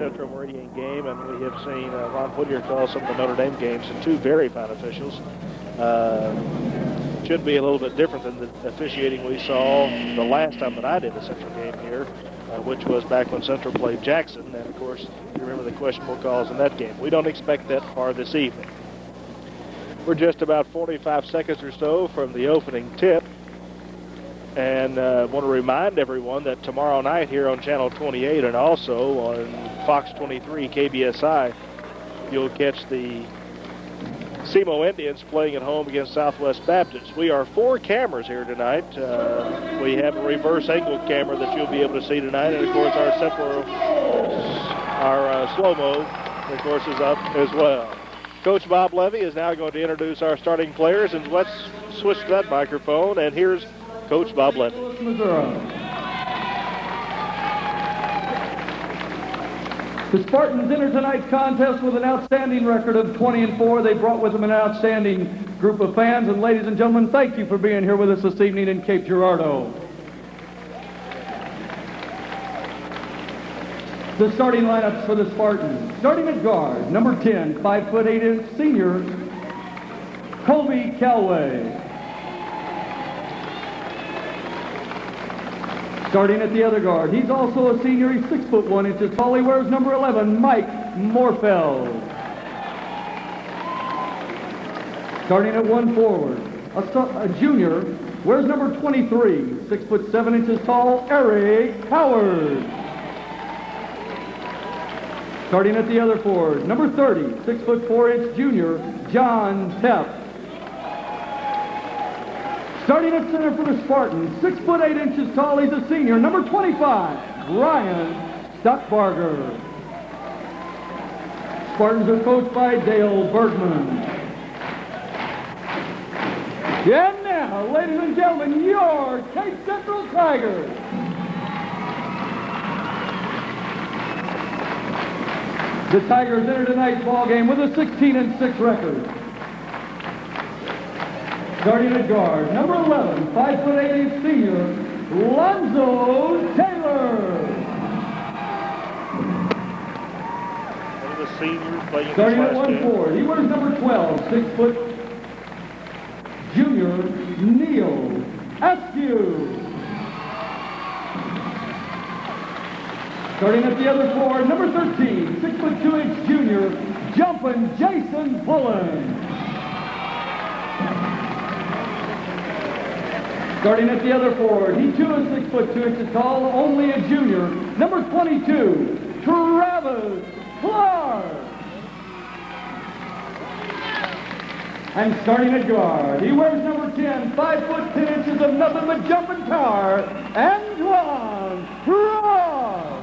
Central Meridian game, and we have seen Ron Whittier call some of the Notre Dame games, and two very fine officials. Should be a little bit different than the officiating we saw the last time that I did a Central game here, which was back when Central played Jackson, and of course, you remember the questionable calls in that game. We don't expect that far this evening. We're just about 45 seconds or so from the opening tip. And I want to remind everyone that tomorrow night here on Channel 28 and also on Fox 23 KBSI, you'll catch the SEMO Indians playing at home against Southwest Baptist. We are 4 cameras here tonight. We have a reverse angle camera that you'll be able to see tonight. And, of course, our slow-mo, of course, is up as well. Coach Bob Levy is now going to introduce our starting players. And let's switch to that microphone. And here's Coach Bob Levy. The Spartans enter tonight's contest with an outstanding record of 20-4. They brought with them an outstanding group of fans. And ladies and gentlemen, thank you for being here with us this evening in Cape Girardeau. The starting lineups for the Spartans. Starting at guard, number 10, 5'8" senior, Colby Callaway. Starting at the other guard, he's also a senior. He's 6'1" tall. He wears number 11, Mike Morfeld. Starting at one forward, a junior, wears number 23, 6'7" tall, Eric Howard. Starting at the other forward, number 30, 6'4" junior, John Tepp. Starting at center for the Spartans, 6'8" tall, he's a senior, number 25, Ryan Stockbarger. Spartans are coached by Dale Bergman. And now, ladies and gentlemen, your Cape Central Tigers. The Tigers enter tonight's ball game with a 16-6 record. Starting at guard, number 11, 5'8" senior, Lonzo Taylor. One of the seniors playing starting this at last one game. forward, he wears number 12, 6' junior, Neil Askew. Starting at the other forward, number 13, 6'2" junior, Jumpin' Jason Pullen. Starting at the other forward, he too is 6'2" tall, only a junior, number 22, Travis Clark. And starting at guard, he wears number 10, 5'10" of nothing but jumping power, Antoine Ross.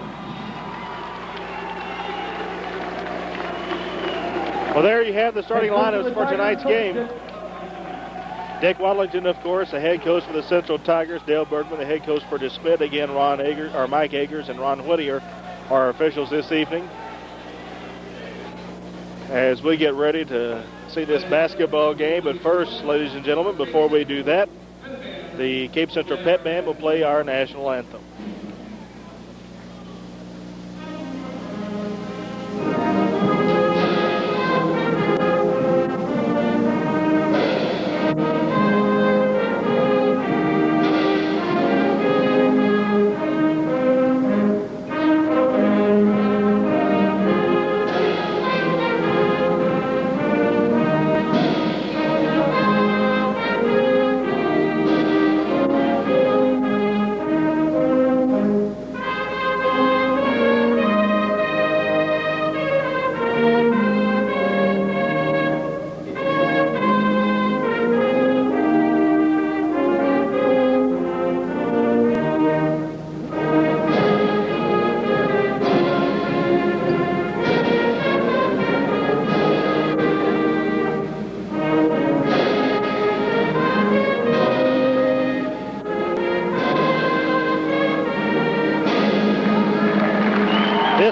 Well, there you have the starting lineups for tonight's game. Dick Waddington, of course, the head coach for the Central Tigers. Dale Bergman, the head coach for DeSmet. Again, Mike Agers and Ron Whittier are officials this evening. As we get ready to see this basketball game, but first, ladies and gentlemen, before we do that, the Cape Central Pep Band will play our national anthem.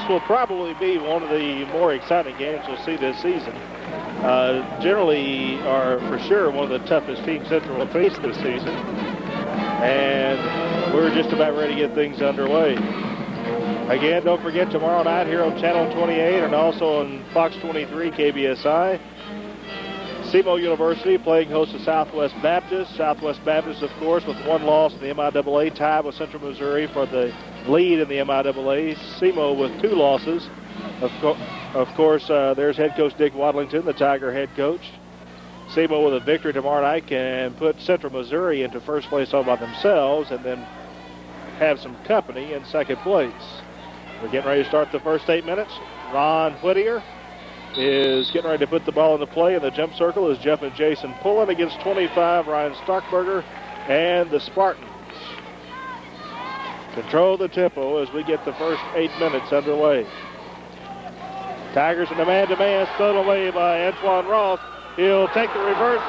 Will probably be one of the more exciting games we'll see this season. Generally are for sure one of the toughest teams Central will face this season. And we're just about ready to get things underway. Again, don't forget tomorrow night here on Channel 28 and also on Fox 23 KBSI. SEMO University playing host to Southwest Baptist. Southwest Baptist, of course, with one loss in the MIAA, tied with Central Missouri for the lead in the MIAA. SEMO with 2 losses. Of course, there's head coach Dick Wadlington, the Tiger head coach. SEMO with a victory tomorrow night can put Central Missouri into first place all by themselves and then have some company in second place. We're getting ready to start the first 8 minutes. Ron Whittier is getting ready to put the ball into play in the jump circle as Jeff and Jason Pullen against 25, Ryan Stockberger and the Spartans. Control the tempo as we get the first 8 minutes underway. Tigers in a man-to-man, stolen away by Antoine Ross. He'll take the reverse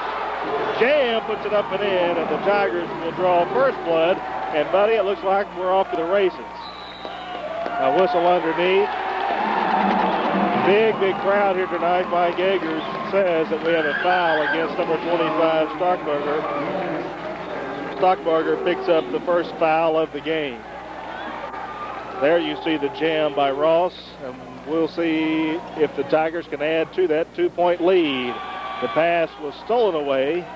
jam, puts it up and in, and the Tigers will draw first blood. And, buddy, it looks like we're off to the races. A whistle underneath. Big crowd here tonight. Mike Eggers says that we have a foul against number 25, Stockberger. Stockberger picks up the first foul of the game. There you see the jam by Ross, and we'll see if the Tigers can add to that 2-point lead. The pass was stolen away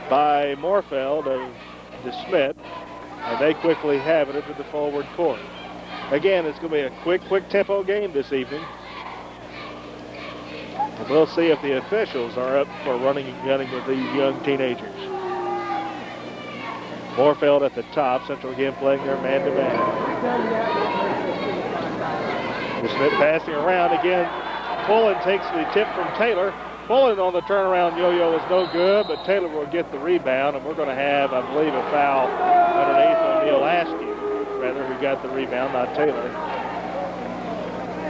by Moorfeld of DeSmet, and they quickly have it into the forward court. Again, it's going to be a quick tempo game this evening. And we'll see if the officials are up for running and gunning with these young teenagers. Moorfeld at the top. Central again playing their man-to-man. DeSmet passing around again. Pullen takes the tip from Taylor. Pullen on the turnaround yo-yo is no good, but Taylor will get the rebound, and we're going to have, I believe, a foul underneath on Neil Askew, rather, who got the rebound, not Taylor.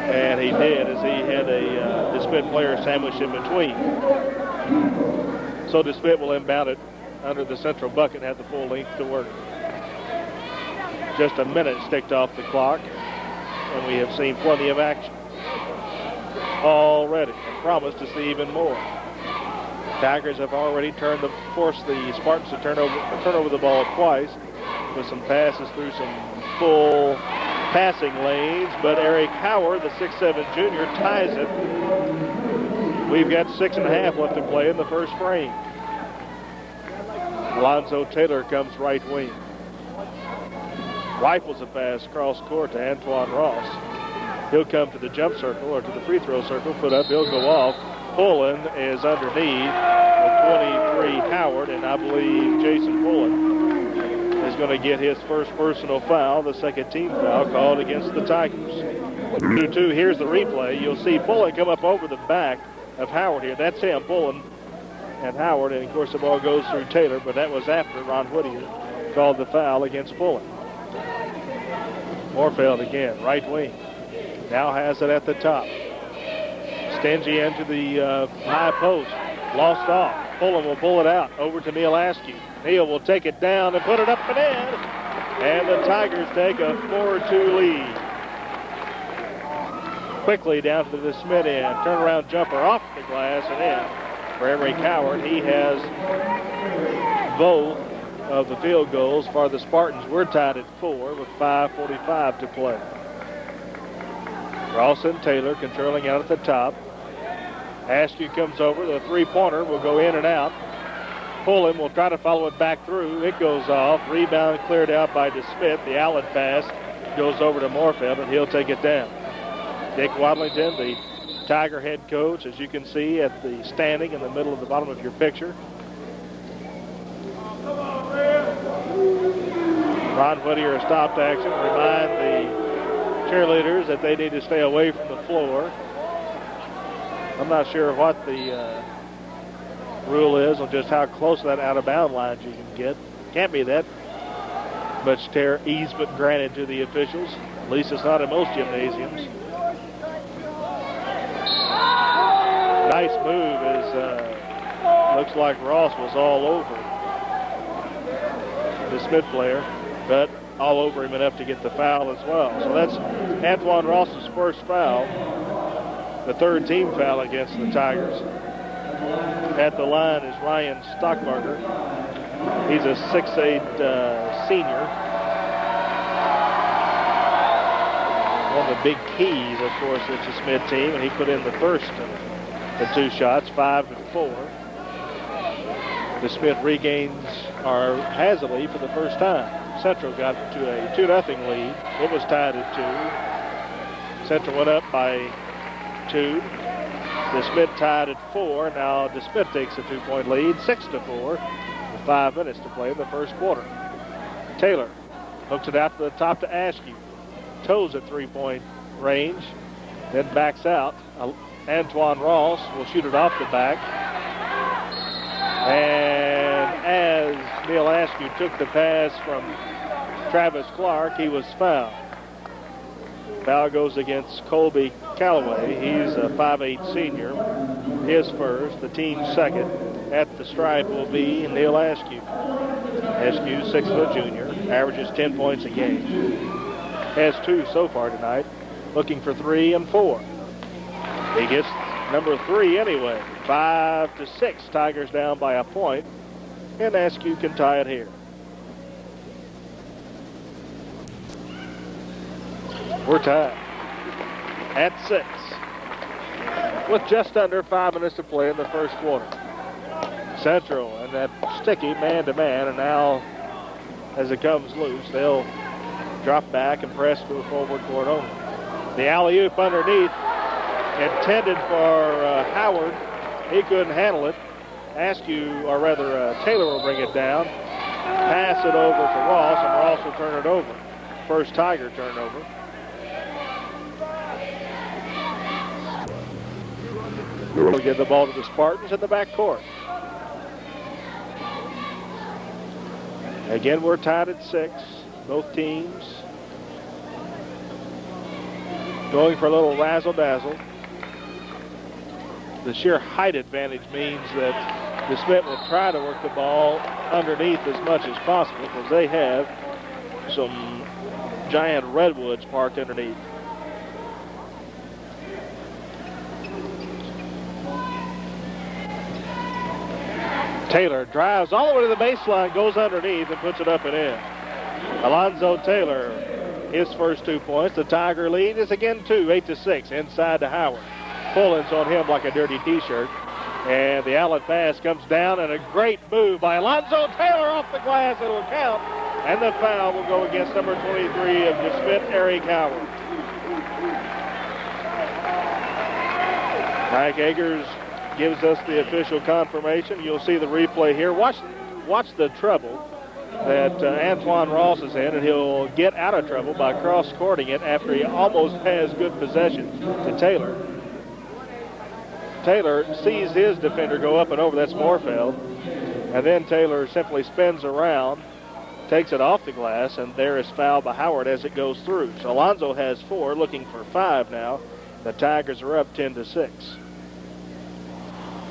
And he did, as he had a DeSmet player sandwiched in between. So DeSmet will inbound it under the Central bucket and have the full length to work. Just a minute ticked off the clock, and we have seen plenty of action already, and promise to see even more. Tigers have already forced the Spartans to turn over the ball twice with some passes through some full passing lanes, but Eric Howard, the 6'7" junior, ties it. We've got 6.5 left to play in the first frame. Alonzo Taylor comes right wing. Rifles a pass cross court to Antoine Ross. He'll come to the jump circle or to the free throw circle, put up, he'll go off. Pullen is underneath with 23 Howard, and I believe Jason Pullen is going to get his first personal foul, the second team foul called against the Tigers. 2-2, here's the replay. You'll see Pullen come up over the back of Howard here. That's him, Pullen and Howard, and of course the ball goes through Taylor, but that was after Ron Whittier called the foul against Pullen. Moorfeld again, right wing. Now has it at the top. Stingy into the high post. Lost off. Pullen will pull it out. Over to Neil Askew. Neil will take it down and put it up and in. And the Tigers take a 4-2 lead. Quickly down to the DeSmet end. Turnaround jumper off the glass and in. For Eric Howard, he has both of the field goals for the Spartans. We're tied at 4 with 5:45 to play. Ross and Taylor controlling out at the top. Askew comes over. The three-pointer will go in and out. Pullen will try to follow it back through. It goes off. Rebound cleared out by DeSmet. The outlet pass goes over to Moorfeld, and he'll take it down. Dick Wadlington, the Tiger head coach, as you can see at the standing in the middle of the bottom of your picture. Ron Whittier stopped action. Remind the cheerleaders that they need to stay away from the floor. I'm not sure what the rule is on just how close to that out-of-bound line you can get. Can't be that much easement granted to the officials. At least it's not in most gymnasiums. Nice move as looks like Ross was all over the Smith player, but all over him enough to get the foul as well. So that's Antoine Ross's first foul, the third team foul against the Tigers. At the line is Ryan Stockberger. He's a 6'8" senior. one of the big keys, of course, it's a Smith team, and he put in the first of the 2 shots, 5-4. DeSmet regains or has a lead for the first time. Central got to a 2-0 lead. It was tied at 2. Central went up by 2. DeSmet tied at 4. Now DeSmet takes a 2-point lead, 6-4, with 5 minutes to play in the first quarter. Taylor hooks it out to the top to Askew. Toes at 3-point range, then backs out. Antoine Ross will shoot it off the back. And as Neil Askew took the pass from Travis Clark, he was fouled. Foul goes against Colby Calloway. He's a 5'8" senior. His first, the team's second. At the stripe will be Neil Askew. Askew, 6-foot junior, averages 10 points a game. Has 2 so far tonight, looking for 3 and 4. He gets number 3 anyway. 5-6, Tigers down by a point, and Askew can tie it here. We're tied at 6 with just under 5 minutes to play in the first quarter. Central and that sticky man-to-man, and now as it comes loose, they'll drop back and press to the forward court only. The alley-oop underneath, intended for Howard. He couldn't handle it. Askew, or rather Taylor will bring it down. Pass it over to Ross, and Ross will turn it over. First Tiger turnover. We'll give the ball to the Spartans in the backcourt. Again, we're tied at 6. Both teams going for a little razzle-dazzle. The sheer height advantage means that DeSmet will try to work the ball underneath as much as possible because they have some giant redwoods parked underneath. Taylor drives all the way to the baseline, goes underneath, and puts it up and in. Alonzo Taylor, his first 2 points. The Tiger lead is again 2, 8-6, inside to Howard. Pullins on him like a dirty T-shirt. And the outlet pass comes down, and a great move by Alonzo Taylor off the glass. It'll count. And the foul will go against number 23 of DeSmet, Eric Howard. Mike Eggers gives us the official confirmation. You'll see the replay here. Watch the trouble that Antoine Ross is in, and he'll get out of trouble by cross-courting it after he almost has good possession to Taylor. Taylor sees his defender go up and over. That's Moorfeld. And then Taylor simply spins around, takes it off the glass, and there is foul by Howard as it goes through. So Alonzo has 4, looking for 5 now. The Tigers are up 10-6.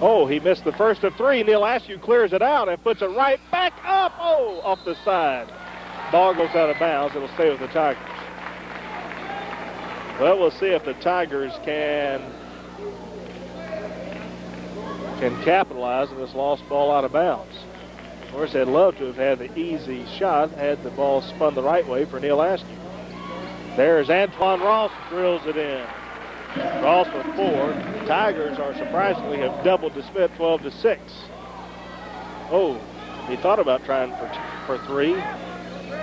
Oh, he missed the first of 3. Neil Askew clears it out and puts it right back up. Oh, off the side. Ball goes out of bounds. It'll stay with the Tigers. Well, we'll see if the Tigers can capitalize on this lost ball out of bounds. Of course, they'd love to have had the easy shot had the ball spun the right way for Neil Askew. There's Antoine Ross, drills it in. Ross with 4. Tigers are surprisingly have doubled DeSmet 12-6. Oh, he thought about trying for 3.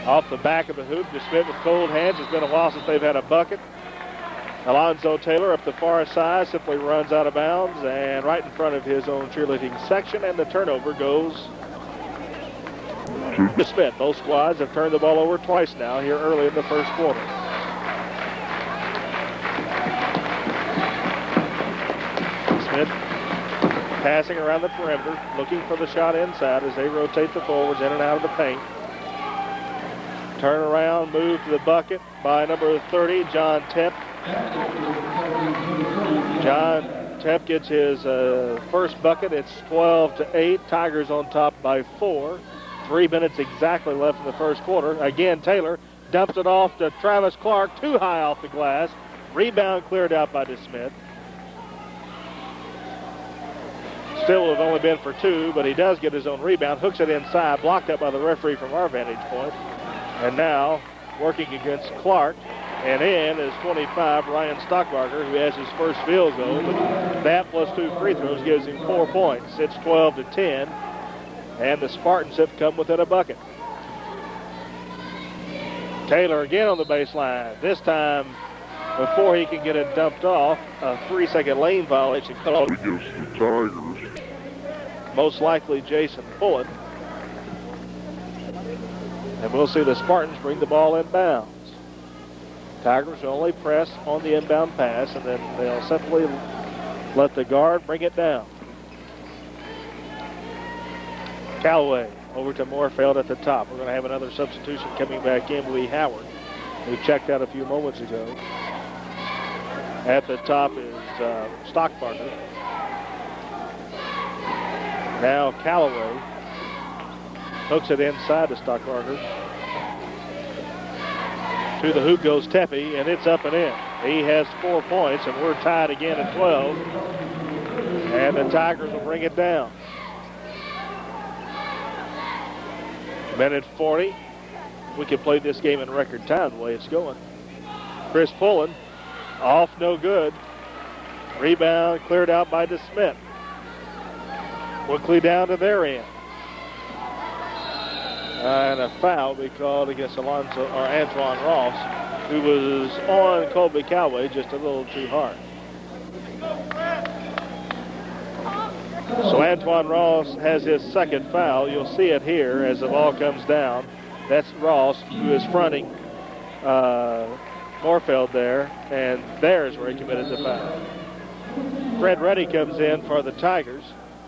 Off the back of the hoop, DeSmet with cold hands. It's been a while since they've had a bucket. Alonzo Taylor up the far side simply runs out of bounds and right in front of his own cheerleading section, and the turnover goes to DeSmet. Both squads have turned the ball over twice now here early in the first quarter. Passing around the perimeter, looking for the shot inside as they rotate the forwards in and out of the paint. Turn around, move to the bucket by number 30, John Tepp. John Tepp gets his first bucket. It's 12-8. Tigers on top by 4. 3 minutes exactly left in the first quarter. Again, Taylor dumps it off to Travis Clark, too high off the glass. Rebound cleared out by DeSmet. Still would have only been for 2, but he does get his own rebound. Hooks it inside, blocked up by the referee from our vantage point. And now, working against Clark, And in is 25, Ryan Stockbarger, who has his first field goal. But that plus 2 free throws gives him 4 points. It's 12-10, and the Spartans have come within a bucket. Taylor again on the baseline. This time, before he can get it dumped off, a 3-second lane violation called against the Tigers. Most likely Jason Pullen. And we'll see the Spartans bring the ball inbounds. Tigers will only press on the inbound pass, and then they'll simply let the guard bring it down. Callaway over to Moorfeld at the top. We're going to have another substitution coming back in. Lee Howard, who checked out a few moments ago. At the top is Stockbarger. Now Callaway hooks it inside to Stockbarger. To the hoop goes Tepe, and it's up and in. He has 4 points, and we're tied again at 12. And the Tigers will bring it down. Minute 40. We can play this game in record time the way it's going. Chris Pullen, off no good. Rebound cleared out by DeSmet. Quickly down to their end. And a foul will be called against Antoine Ross, who was on Colby Callaway just a little too hard. So Antoine Ross has his second foul. You'll see it here as the ball comes down. That's Ross, who is fronting Moorfeld there, and there's where he committed the foul. Fred Reddy comes in for the Tigers.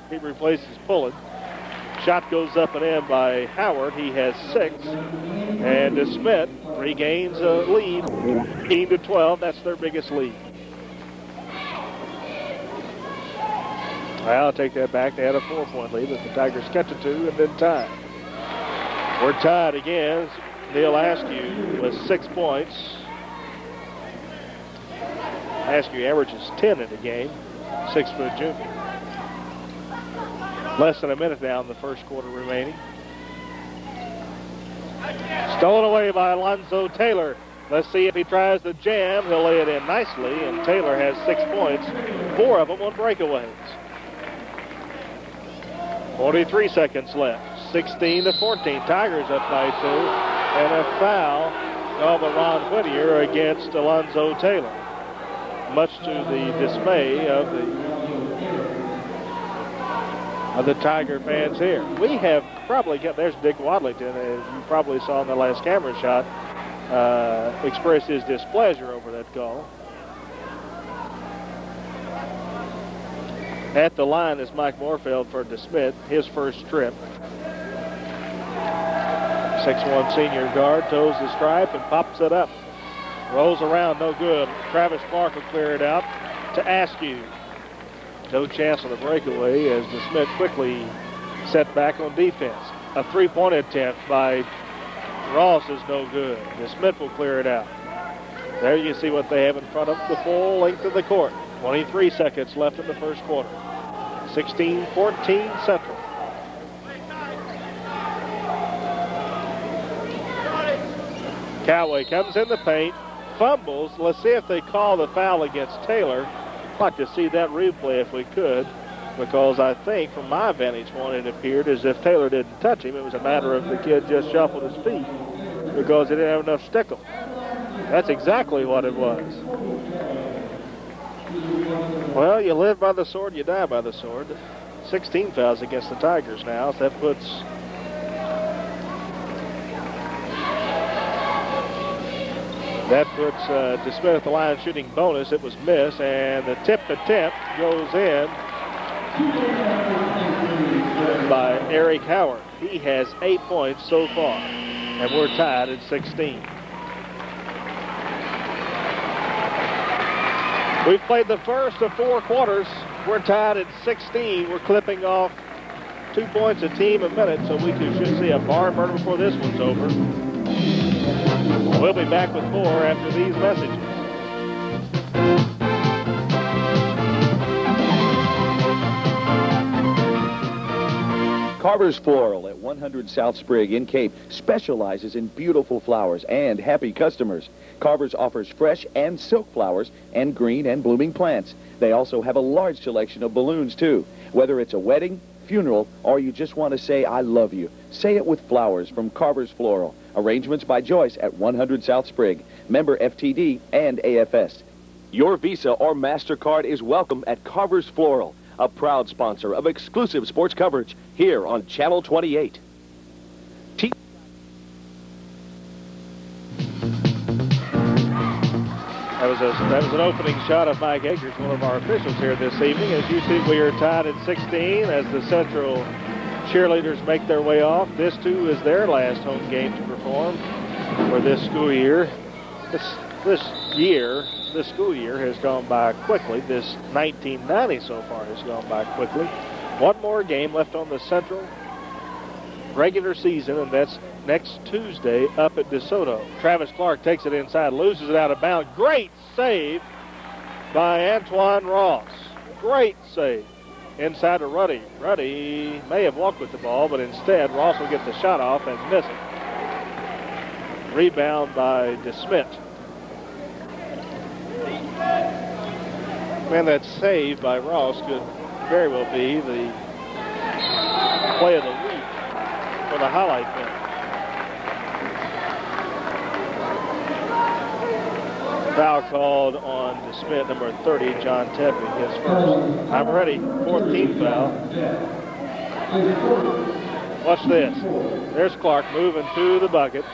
He replaces Pullen. Shot goes up and in by Howard. He has 6. And DeSmet regains a lead, 18-12. That's their biggest lead. Well, I'll take that back. They had a 4-point lead, but the Tigers cut to 2 and then tied. We're tied again. Neil Askew with 6 points. Askew averages 10 in the game, 6-foot junior. Less than a minute now in the first quarter remaining. Stolen away by Alonzo Taylor. Let's see if he tries the jam. He'll lay it in nicely, and Taylor has 6 points, 4 of them on breakaways. 43 seconds left. 16-14. Tigers up by 2. And a foul called by Ron Whittier against Alonzo Taylor. Much to the dismay of the Tiger fans here. We have probably got, there's Dick Wadlington, as you probably saw in the last camera shot, expressed his displeasure over that call. At the line is Mike Moorfeld for DeSmet, his first trip. 6'1" senior guard, toes the stripe and pops it up. Rolls around, no good. Travis Clark will clear it out to Askew. No chance on the breakaway as DeSmet quickly set back on defense. A 3-point attempt by Ross is no good. DeSmet will clear it out. There you see what they have in front of the full length of the court. 23 seconds left in the first quarter. 16-14 Central. Callaway comes in the paint, fumbles. Let's see if they call the foul against Taylor. I'd like to see that replay if we could, because I think from my vantage point it appeared as if Taylor didn't touch him. It was a matter of the kid just shuffled his feet because he didn't have enough stickle. That's exactly what it was. Well, you live by the sword, you die by the sword. 16 fouls against the Tigers now. So that puts DeSmet at the line shooting bonus. It was missed, and the tip attempt goes in by Eric Howard. He has 8 points so far, and we're tied at 16. We've played the first of 4 quarters. We're tied at 16. We're clipping off 2 points a team a minute, so we should see a barn burner before this one's over. We'll be back with more after these messages. Carver's Floral at 100 South Sprague in Cape specializes in beautiful flowers and happy customers. Carver's offers fresh and silk flowers and green and blooming plants. They also have a large selection of balloons, too. Whether it's a wedding, funeral, or you just want to say, I love you, say it with flowers from Carver's Floral. Arrangements by Joyce at 100 South Sprague. Member FTD and AFS. Your Visa or MasterCard is welcome at Carver's Floral, a proud sponsor of exclusive sports coverage here on Channel 28. That was an opening shot of Mike Akers, one of our officials here this evening. As you see, we are tied at 16 as the Central cheerleaders make their way off. This, too, is their last home game to perform for this school year. This school year has gone by quickly. This 1990 so far has gone by quickly. One more game left on the Central regular season, and that's next Tuesday up at DeSoto. Travis Clark takes it inside, loses it out of bounds. Great save by Antoine Ross. Great save inside to Ruddy. Ruddy may have walked with the ball, but instead Ross will get the shot off and miss it. Rebound by DeSmet. Man, that save by Ross could very well be the play of the week for the highlight film. Foul called on DeSmet, number 30, John Tepe, his first. I'm ready. 14th foul. Watch this. There's Clark moving to the bucket.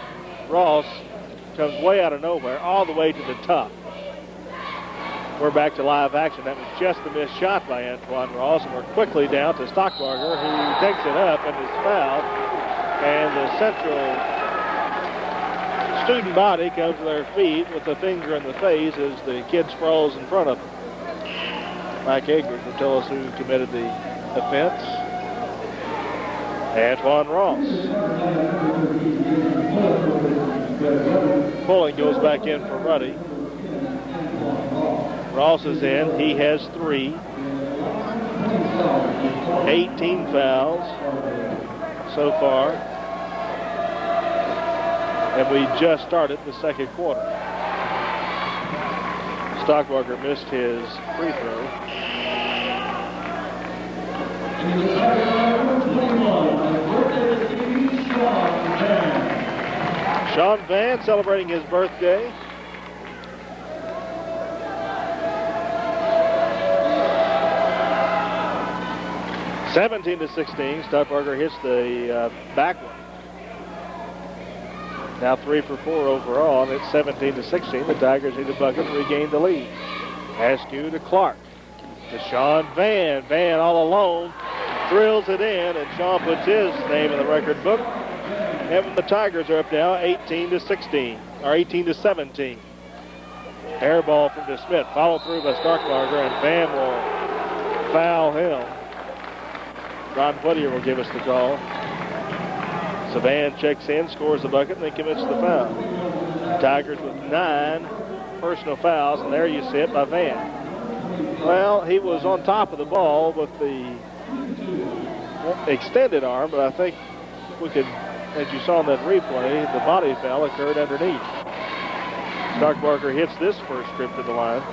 Ross comes way out of nowhere, all the way to the top. We're back to live action. That was just a missed shot by Antoine Ross, and we're quickly down to Stockbarger, who takes it up and is fouled. And the Central student body comes to their feet with a finger in the face as the kid sprawls in front of them. Mike Akers will tell us who committed the offense. Antoine Ross. Pulling goes back in for Ruddy. Ross is in. He has 3. 18 fouls so far. And we just started the second quarter. Stockbarger missed his free throw. Sean Van celebrating his birthday. (17-16). Stockbarger hits the back one. Now 3 for 4 overall, and it's 17-16. The Tigers need a bucket to regain the lead. Askew to Clark. To Sean Van. Van all alone. Drills it in, and Sean puts his name in the record book. And the Tigers are up now 18-16, or 18-17. Air ball from DeSmet. Followed through by Stockbarger, and Van will foul him. Ron Whittier will give us the call. Savan checks in, scores the bucket, and then commits the foul. Tigers with 9 personal fouls, and there you see it by Van. Well, he was on top of the ball with the extended arm, but I think we could, as you saw in that replay, the body foul occurred underneath. Stockbarger hits this first trip to the line.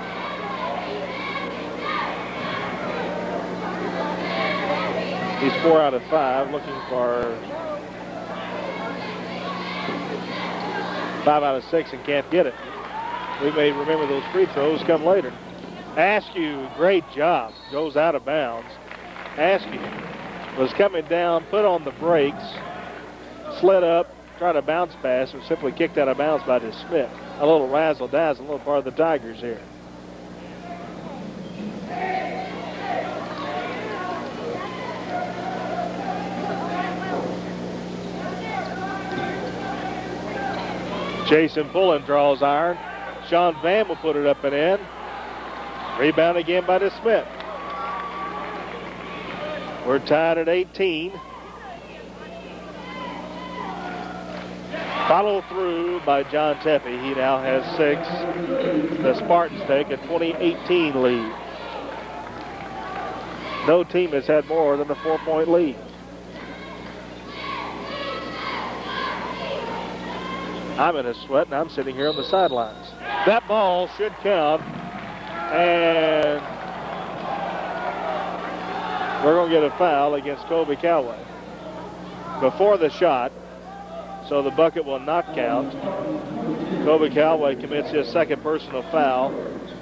He's 4 out of 5, looking for 5 out of 6 and can't get it. We may remember those free throws come later. Askew, great job, goes out of bounds. Askew was coming down, put on the brakes, slid up, tried to bounce pass, and simply kicked out of bounds by DeSmet. A little razzle-dazzle, a little part of the Tigers here. Jason Pullen draws iron. Sean Van will put it up and in. Rebound again by DeSmet. We're tied at 18. Follow through by John Tepe. He now has 6. The Spartans take a 20-18 lead. No team has had more than a 4-point lead. I'm in a sweat, and I'm sitting here on the sidelines. That ball should count, and we're going to get a foul against Kobe Callaway before the shot, so the bucket will not count. Kobe Callaway commits his second personal foul.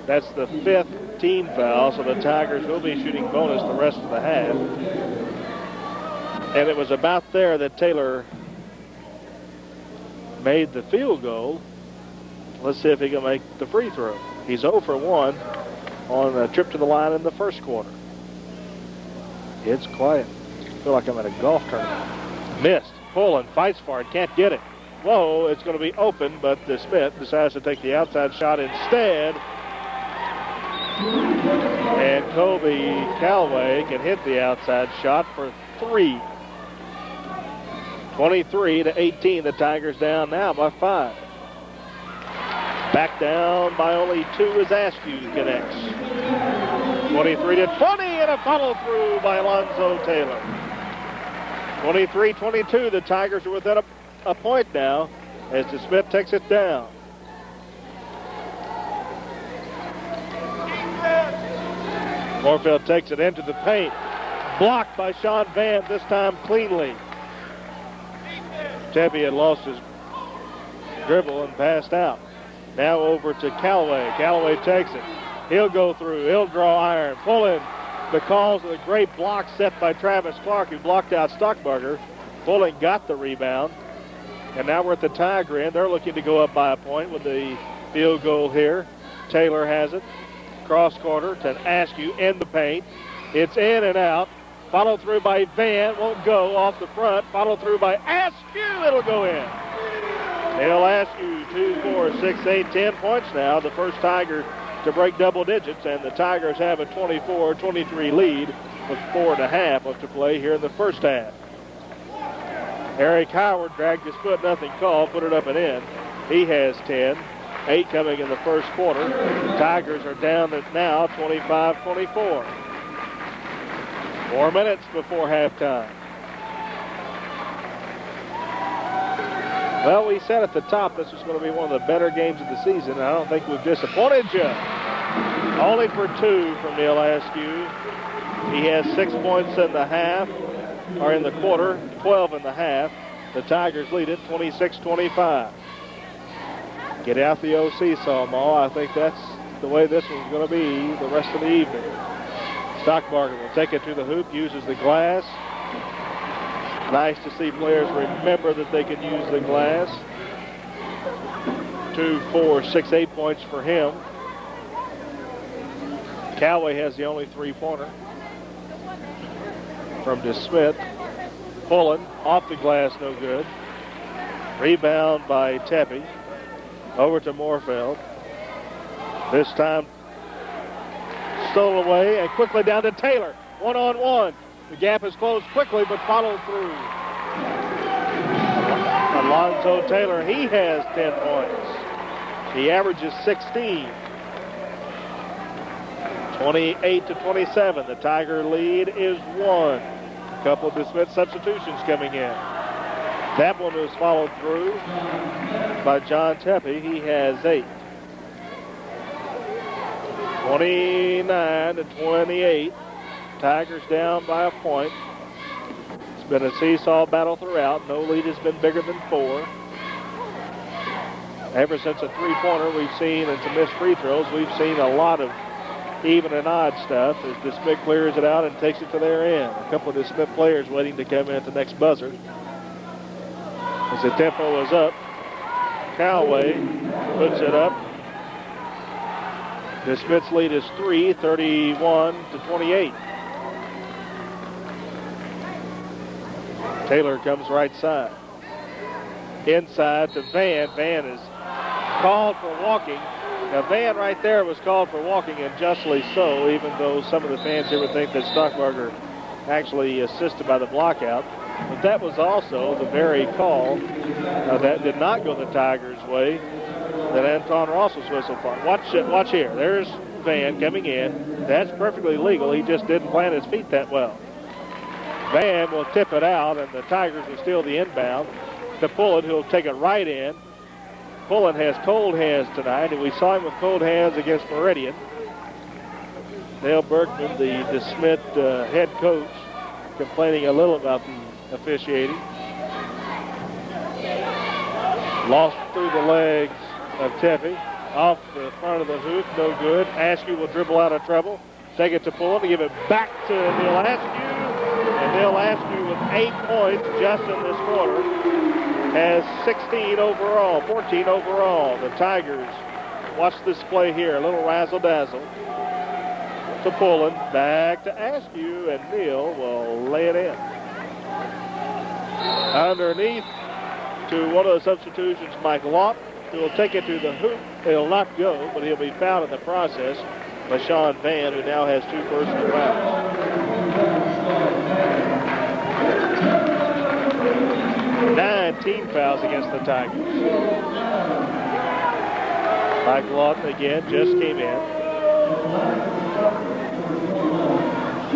That's the 5th team foul, so the Tigers will be shooting bonus the rest of the half. And it was about there that Taylor made the field goal. Let's see if he can make the free throw. He's 0 for 1 on a trip to the line in the first quarter. It's quiet. I feel like I'm at a golf tournament. Missed. Pulling, fights for it, can't get it. Whoa, it's going to be open, but desmet decides to take the outside shot instead. And Kobe Callaway can hit the outside shot for 3. 23-18, the Tigers down now by 5. Back down by only 2 as Askew connects. 23-20, and a follow through by Alonzo Taylor. 23-22, the Tigers are within a point now as desmet takes it down. Moorfield takes it into the paint. Blocked by Sean Van, this time cleanly. Tepe had lost his dribble and passed out. Now over to Callaway. Callaway takes it. He'll go through. He'll draw iron. Pull in because of the great block set by Travis Clark, who blocked out Stockburger. Pulling got the rebound. And now we're at the Tiger end. They're looking to go up by a point with the field goal here. Taylor has it. Cross quarter to Askew in the paint. It's in and out. Follow through by Van. Won't go off the front. Follow through by Askew. It'll go in. Dale Askew, 2, 4, 6, 8, 10 points now. The first Tiger to break double digits. And the Tigers have a 24-23 lead with 4.5 left to play here in the first half. Eric Howard dragged his foot, nothing called, put it up and in. He has 10. 8 coming in the first quarter. Tigers are down at now 25-24. 4 minutes before halftime. Well, we said at the top this was going to be one of the better games of the season, and I don't think we've disappointed you. Only for 2 from Neil Askew. He has 6 points in the half, or in the quarter, 12 in the half. The Tigers lead it 26-25. Get out the OC, Sawmaw. I think that's the way this one's going to be the rest of the evening. Stockbarger will take it to the hoop, uses the glass. Nice to see players remember that they can use the glass. 2, 4, 6, 8 points for him. Callaway has the only 3-pointer from desmet. Pulling off the glass, no good. Rebound by Tepe. Over to Moorfield. This time stolen away and quickly down to Taylor. 1-on-1. The gap is closed quickly but followed through. Alonzo Taylor, he has 10 points. He averages 16. 28-27. The Tiger lead is 1. A couple of desmet substitutions coming in. That one was followed through by John Tepe. He has 8. 29-28. Tigers down by a point. It's been a seesaw battle throughout. No lead has been bigger than 4. Ever since a 3-pointer we've seen and some missed free throws, we've seen a lot of even and odd stuff as desmet clears it out and takes it to their end. A couple of desmet players waiting to come in at the next buzzer. As the tempo is up, Callaway puts it up. Desmet's lead is 3, 31-28. Taylor comes right side. Inside to Van. Van is called for walking. Now, Van right there was called for walking, and justly so, even though some of the fans here would think that Stockbarger actually assisted by the blockout. But that was also the very call that did not go the Tigers' way that Anton Ross was whistled for. Watch here. There's Van coming in. That's perfectly legal. He just didn't plant his feet that well. Van will tip it out, and the Tigers will steal the inbound. To pull it, he'll take it right in. Pullen has cold hands tonight, and we saw him with cold hands against Meridian. Dale Berkman, the DeSmet head coach, complaining a little about the officiating. Lost through the legs of Teffy. Off the front of the hoop, no good. Askew will dribble out of trouble. Take it to Pullen, give it back to Neil Askew. And Neil Askew with 8 points just in this quarter has 16 overall, 14 overall. The Tigers, watch this play here, a little razzle-dazzle to Pullen, back to Askew, and Neil will lay it in. Underneath to one of the substitutions, Mike Lawton, who will take it to the hoop. He'll not go, but he'll be fouled in the process by Sean Van, who now has 2 personal fouls. 19 fouls against the Tigers. Mike Lawton again just came in.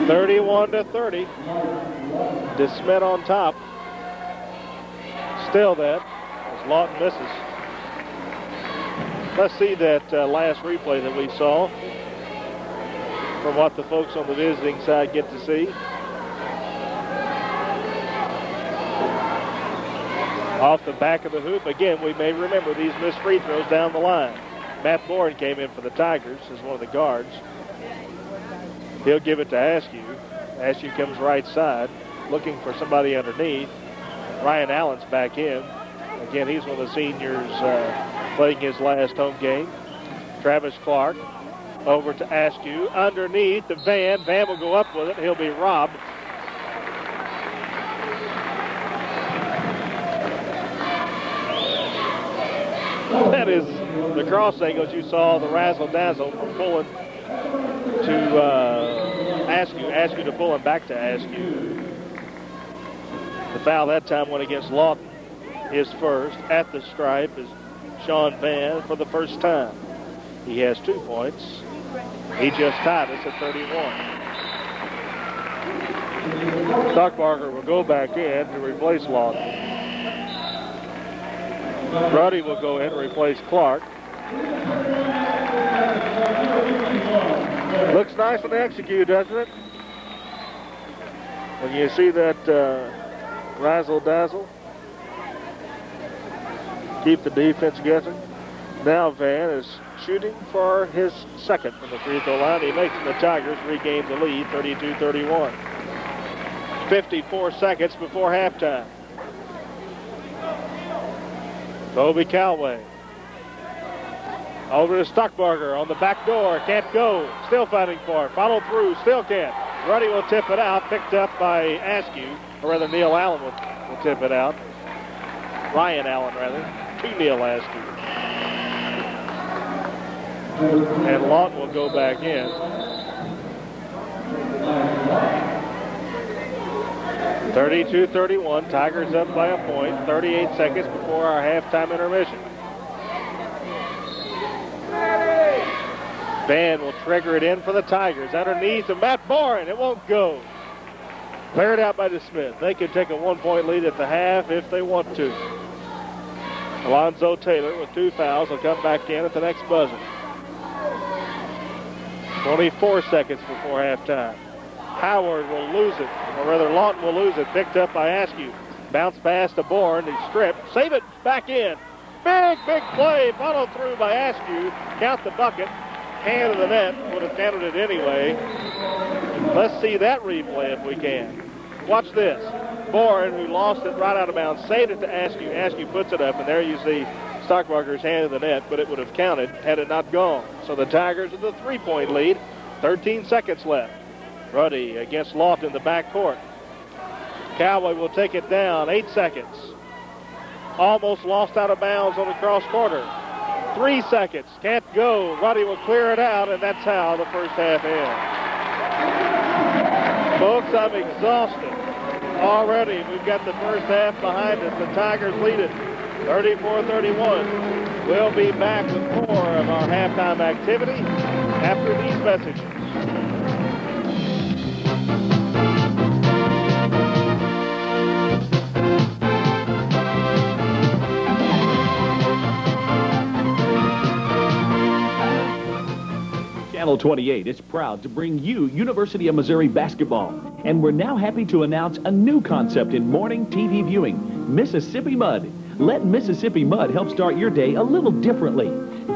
31-30. DeSmet on top. Still that as Lawton misses. Let's see that last replay that we saw from what the folks on the visiting side get to see. Off the back of the hoop. Again, we may remember these missed free throws down the line. Matt Bourne came in for the Tigers as one of the guards. He'll give it to Askew. Askew comes right side, looking for somebody underneath. Ryan Allen's back in. Again, he's one of the seniors playing his last home game. Travis Clark over to Askew. Underneath to Van. Van will go up with it. He'll be robbed. That is the cross angles you saw, the razzle-dazzle from Pullen to Askew. Askew to Pullen, back to Askew. The foul that time went against Lawton. His first at the stripe is Sean Van for the first time. He has 2 points. He just tied us at 31. Stockbarger will go back in to replace Lawton. Ruddy will go in and replace Clark. Looks nice when they execute, doesn't it? When you see that razzle-dazzle. Keep the defense guessing. Now Van is shooting for his second from the free throw line. He makes it. The Tigers regain the lead, 32-31. 54 seconds before halftime. Toby Callaway. Over to Stockbarger on the back door. Can't go. Still fighting for it. Follow through. Still can't. Ruddy will tip it out. Picked up by Askew. Or rather, Neil Allen will tip it out. Ryan Allen, rather. To Neil Askew. And Lawton will go back in. 32-31. Tigers up by a point. 38 seconds before our halftime intermission. Van will trigger it in for the Tigers. Underneath to Matt Bourne. It won't go. Cleared out by DeSmet. They can take a 1-point lead at the half if they want to. Alonzo Taylor with 2 fouls will come back in at the next buzzer. 24 seconds before halftime. Howard will lose it, or rather Lawton will lose it. Picked up by Askew. Bounce pass to Bourne. He's stripped. Save it. Back in. Big play. Followed through by Askew. Count the bucket. Hand of the net. Would have counted it anyway. Let's see that replay if we can. Watch this. Bourne, who lost it right out of bounds, saved it to Askew. Askew puts it up, and there you see Stockbarger's hand of the net, but it would have counted had it not gone. So the Tigers are the 3-point lead. 13 seconds left. Ruddy against Lofton in the backcourt. Cowboy will take it down. 8 seconds. Almost lost out of bounds on the cross quarter. 3 seconds. Can't go. Ruddy will clear it out, and that's how the first half ends. Folks, I'm exhausted. Already, we've got the first half behind us. The Tigers lead it 34-31. We'll be back with more of our halftime activity after these messages. Channel 28 is proud to bring you University of Missouri basketball. And we're now happy to announce a new concept in morning TV viewing, Mississippi Mud. Let Mississippi Mud help start your day a little differently.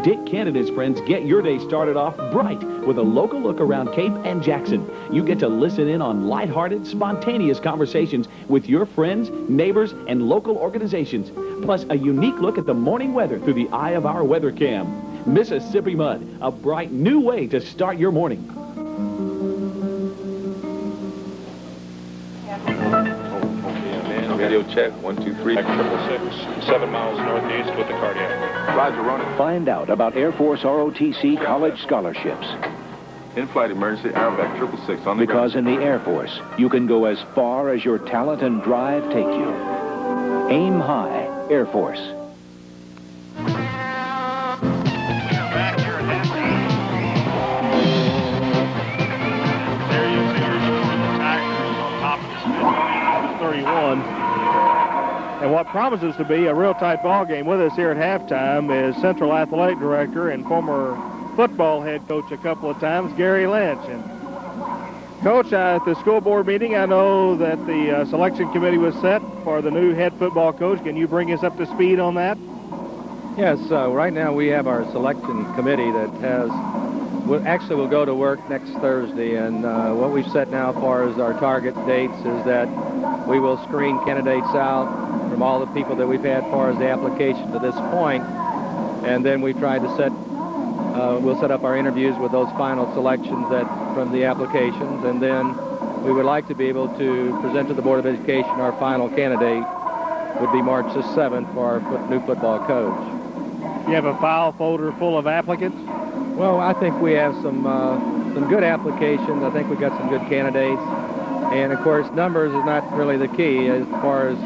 Dick Kent and his friends get your day started off bright with a local look around Cape and Jackson. You get to listen in on lighthearted, spontaneous conversations with your friends, neighbors, and local organizations, plus a unique look at the morning weather through the eye of our weather cam. Mississippi Mud, a bright new way to start your morning. Radio check, 1, 2, 3. 666, 7 miles northeast with the cardiac. Roger, running. Find out about Air Force ROTC college scholarships. In-flight emergency, Aerobac 666 on the Because in the Air Force, you can go as far as your talent and drive take you. Aim high, Air Force. There you see the Tigers on top of this 31. And what promises to be a real tight ball game. With us here at halftime is Central Athletic Director and former football head coach a couple of times, Gary Lynch. And Coach, at the school board meeting, I know that the selection committee was set for the new head football coach. Can you bring us up to speed on that? Yes, right now we have our selection committee that actually will go to work next Thursday, and what we've set now as far as our target dates is that we will screen candidates out from all the people that we've had as far as the application to this point, and then we try to we'll set up our interviews with those final selections from the applications, and then we would like to be able to present to the Board of Education our final candidate would be March the 7th for our new football coach. You have a file folder full of applicants? Well, I think we have some good applications. I think we've got some good candidates. And, of course, numbers is not really the key as far as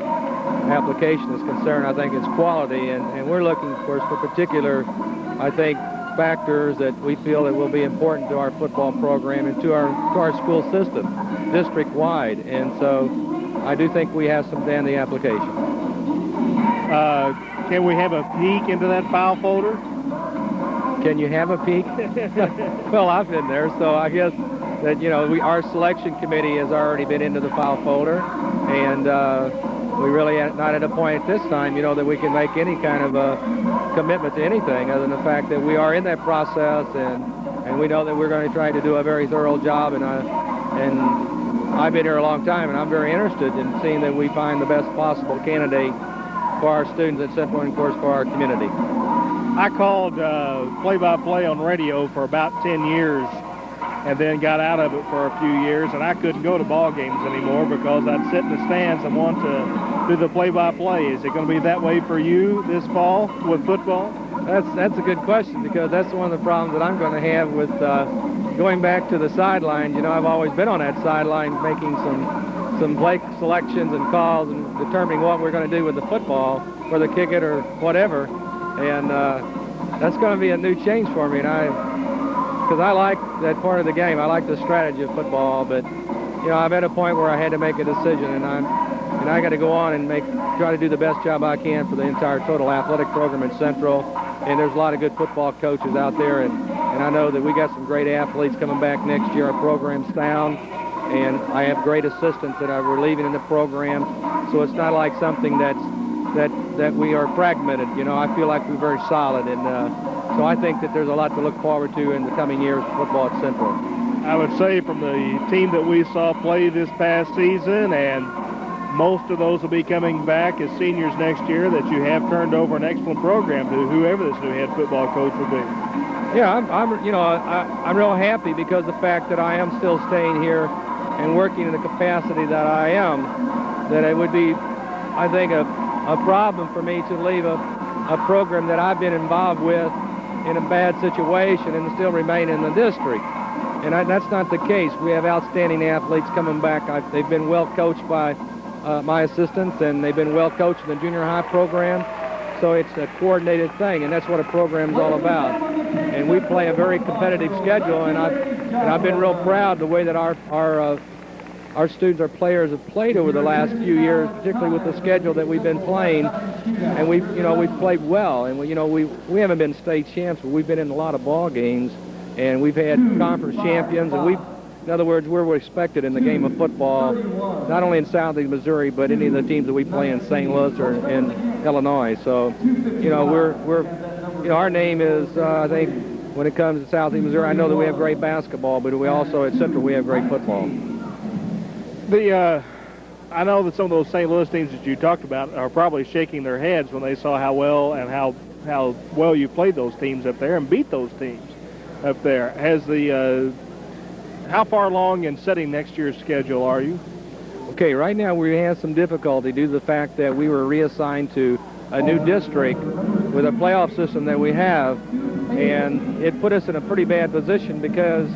application is concerned. I think it's quality. And we're looking, of course, for particular, I think, factors that we feel that will be important to our football program and to our school system, district-wide. And so I do think we have some dandy applications. Can we have a peek into that file folder? Can you have a peek? Well, I've been there, so I guess that, our selection committee has already been into the file folder, and we really are not at a point at this time, that we can make any kind of a commitment to anything other than the fact that we are in that process, and we know that we're going to try to do a very thorough job, and I've been here a long time, and I'm very interested in seeing that we find the best possible candidate for our students at Central and, of course, for our community. I called play-by-play on radio for about 10 years and then got out of it for a few years, and I couldn't go to ball games anymore because I'd sit in the stands and want to do the play-by-play. Is it going to be that way for you this fall with football? That's a good question, because that's one of the problems that I'm going to have with going back to the sideline. I've always been on that sideline making some play selections and calls and determining what we're going to do with the football, whether kick it or whatever. And that's going to be a new change for me, because I like that part of the game. I like the strategy of football, but I'm at a point where I had to make a decision, and I got to go on and try to do the best job I can for the entire total athletic program at Central. And there's a lot of good football coaches out there, and I know that we got some great athletes coming back next year. Our program's sound, and I have great assistants that we're leaving in the program, so it's not like something that we are fragmented. I feel like we're very solid, and so I think that there's a lot to look forward to in the coming years of football at Central. I would say from the team that we saw play this past season, and most of those will be coming back as seniors next year, that you have turned over an excellent program to whoever this new head football coach will be. Yeah, I'm real happy because the fact that I am still staying here and working in the capacity that I am, that it would be, I think, a problem for me to leave a program that I've been involved with in a bad situation and still remain in the district. And that's not the case. We have outstanding athletes coming back. They've been well coached by my assistants, and they've been well coached in the junior high program. So it's a coordinated thing, and that's what a program's all about. And we play a very competitive schedule, and I've been real proud the way that our students, our players, have played over the last few years, particularly with the schedule that we've been playing. And we've played well, and we haven't been state champs, but we've been in a lot of ball games. and we've had conference champions, and in other words, we're respected in the game of football, not only in southeast Missouri, but any of the teams that we play in St. Louis or in Illinois. So, our name is, I think, when it comes to southeast Missouri, I know that we have great basketball, but we also, at Central, we have great football. I know that some of those St. Louis teams that you talked about are probably shaking their heads when they saw how well and how well you played those teams up there and beat those teams up there. How far along in setting next year's schedule are you? Okay, right now we have some difficulty due to the fact that we were reassigned to a new district with a playoff system that we have, and it put us in a pretty bad position because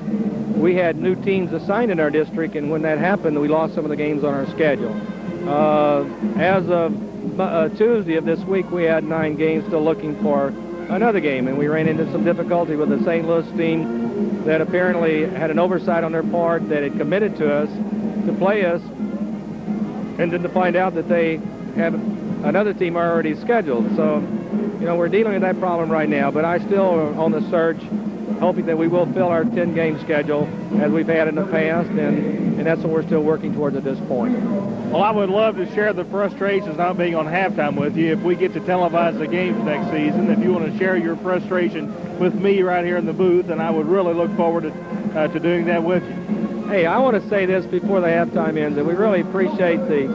we had new teams assigned in our district, and when that happened, we lost some of the games on our schedule. As of Tuesday of this week, we had 9 games, still looking for another game, and we ran into some difficulty with the St. Louis team that apparently had an oversight on their part, that had committed to us to play us, and then to find out that they have another team already scheduled. So, we're dealing with that problem right now, but I still am on the search, hoping that we will fill our 10-game schedule as we've had in the past, and that's what we're still working towards at this point. Well, I would love to share the frustrations not being on halftime with you if we get to televise the games next season. If you want to share your frustration with me right here in the booth, and I would really look forward to doing that with you. Hey, I want to say this before the halftime ends, that we really appreciate the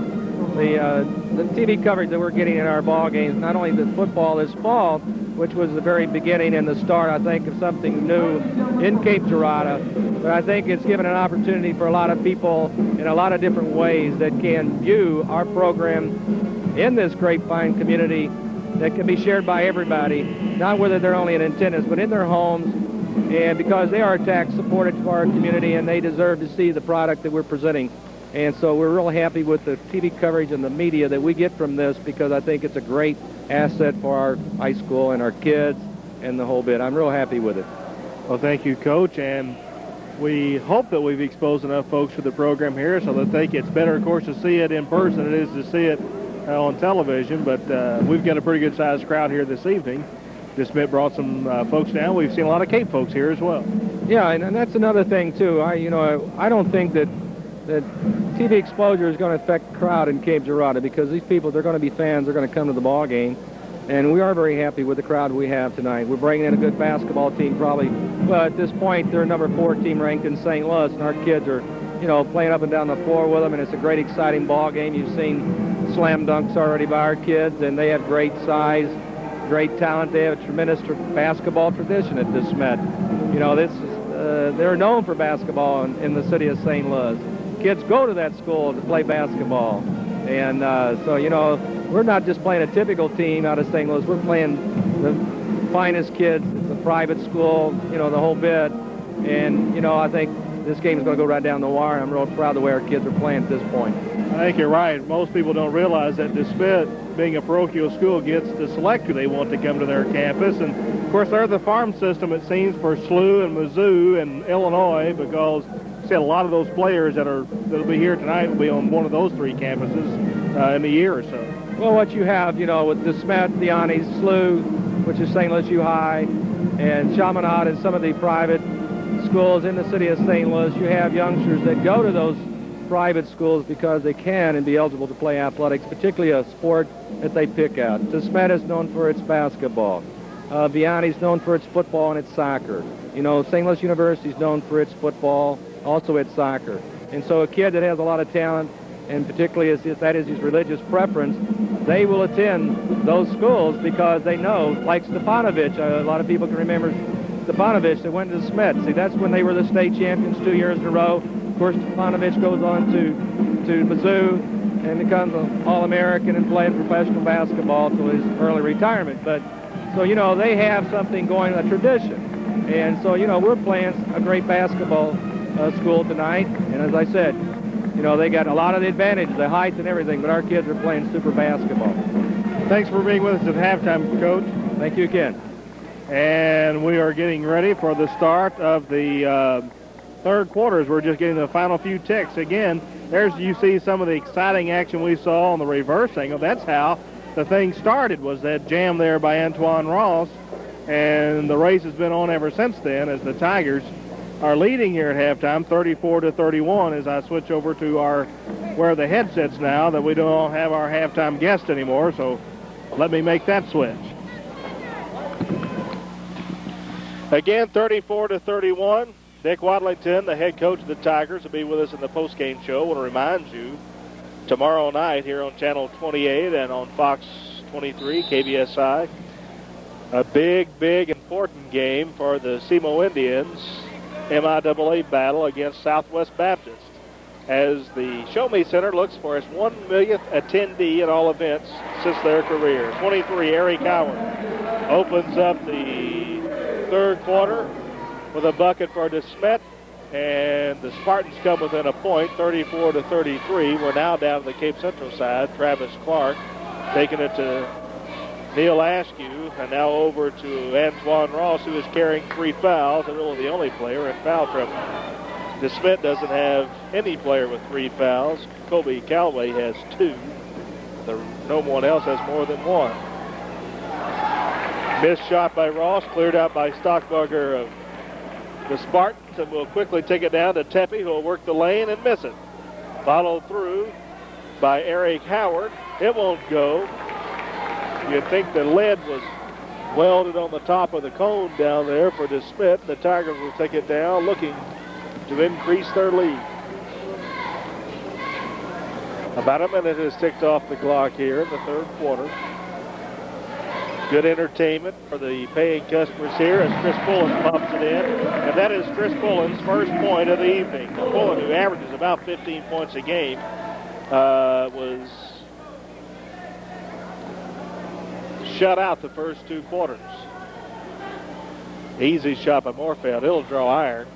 TV coverage that we're getting in our ball games, not only the football this fall, which was the very beginning and the start, I think, of something new in Cape Girardeau, but I think it's given an opportunity for a lot of people in a lot of different ways that can view our program in this grapevine community that can be shared by everybody, not whether they're only in attendance, but in their homes, and because they are tax supported to our community and they deserve to see the product that we're presenting. And so we're real happy with the TV coverage and the media that we get from this, because I think it's a great asset for our high school and our kids and the whole bit. I'm real happy with it. Well, thank you, Coach, and we hope that we've exposed enough folks to the program here so that it's better, of course, to see it in person than it is to see it on television, but we've got a pretty good-sized crowd here this evening. Desmet brought some folks down. We've seen a lot of Cape folks here as well. Yeah, and that's another thing, too. I don't think that TV exposure is going to affect the crowd in Cape Girardeau, because these people, they're going to be fans. They're going to come to the ball game, and we are very happy with the crowd we have tonight. We're bringing in a good basketball team, probably. Well, at this point, they're number 4 team ranked in St. Louis, and our kids are, playing up and down the floor with them, and it's a great, exciting ball game. You've seen slam dunks already by our kids, and they have great size, great talent. They have a tremendous basketball tradition at Desmet. They're known for basketball in the city of St. Louis. Kids go to that school to play basketball. And so, we're not just playing a typical team out of St. Louis. We're playing the finest kids. It's a private school, the whole bit. And, I think this game is going to go right down the wire. I'm real proud of the way our kids are playing at this point. I think you're right. Most people don't realize that Desmet, being a parochial school, gets to select who they want to come to their campus. And, of course, they're the farm system, it seems, for SLU and Mizzou and Illinois, because a lot of those players that'll be here tonight will be on one of those 3 campuses in a year or so. Well, what you have, with Desmet, Vianney's, SLU, which is St. Louis U High, and Chaminade and some of the private schools in the city of St. Louis, you have youngsters that go to those private schools because they can and be eligible to play athletics, particularly a sport that they pick out. Desmet is known for its basketball. Vianney's known for its football and its soccer. St. Louis University is known for its football, also its soccer. And so a kid that has a lot of talent, and particularly if that is his religious preference, they will attend those schools because they know, like Stepanovich, a lot of people can remember Stepanovich that went to Desmet. See, that's when they were the state champions 2 years in a row. Of course, Stepanovich goes on to Mizzou and becomes an All-American and playing professional basketball till his early retirement. But, so, they have something going, a tradition. And so, we're playing a great basketball school tonight, and as I said, they got a lot of the advantages, the height and everything, but our kids are playing super basketball. Thanks for being with us at halftime, Coach. Thank you again. And we are getting ready for the start of the third quarters. We're just getting the final few ticks. Again, you see some of the exciting action we saw on the reverse angle. That's how the thing started, was that jam there by Antoine Ross. and the race has been on ever since then as the Tigers are leading here at halftime, 34-31, as I switch over to where the headsets now that we don't have our halftime guest anymore, so let me make that switch. Again, 34-31. Dick Wadlington, the head coach of the Tigers, will be with us in the postgame show. I want to remind you, tomorrow night here on Channel 28 and on Fox 23, KBSI, a big, important game for the SEMO Indians MIAA battle against Southwest Baptist, as the Show Me Center looks for its 1 millionth attendee at all events since their career. 23, Eric Howard opens up the third quarter with a bucket for DeSmet, and the Spartans come within a point, 34-33. We're now down to the Cape Central side. Travis Clark taking it to Neil Askew, and now over to Antoine Ross, who is carrying 3 fouls, and really the only player in foul trouble. DeSmet doesn't have any player with 3 fouls. Kobe Callaway has 2. No one else has more than 1. Missed shot by Ross, cleared out by Stockbarger of the Spartans, and will quickly take it down to Tepe, who will work the lane and miss it. Followed through by Eric Howard. It won't go. You'd think the lead was welded on the top of the cone down there for DeSmet. The Tigers will take it down, looking to increase their lead. About a minute has ticked off the clock here in the third quarter. Good entertainment for the paying customers here as Chris Pullen pops it in. And that is Chris Pullen's first point of the evening. Pullen, who averages about 15 points a game, was shut out the first 2 quarters. Easy shot by Morfeld. It'll draw iron.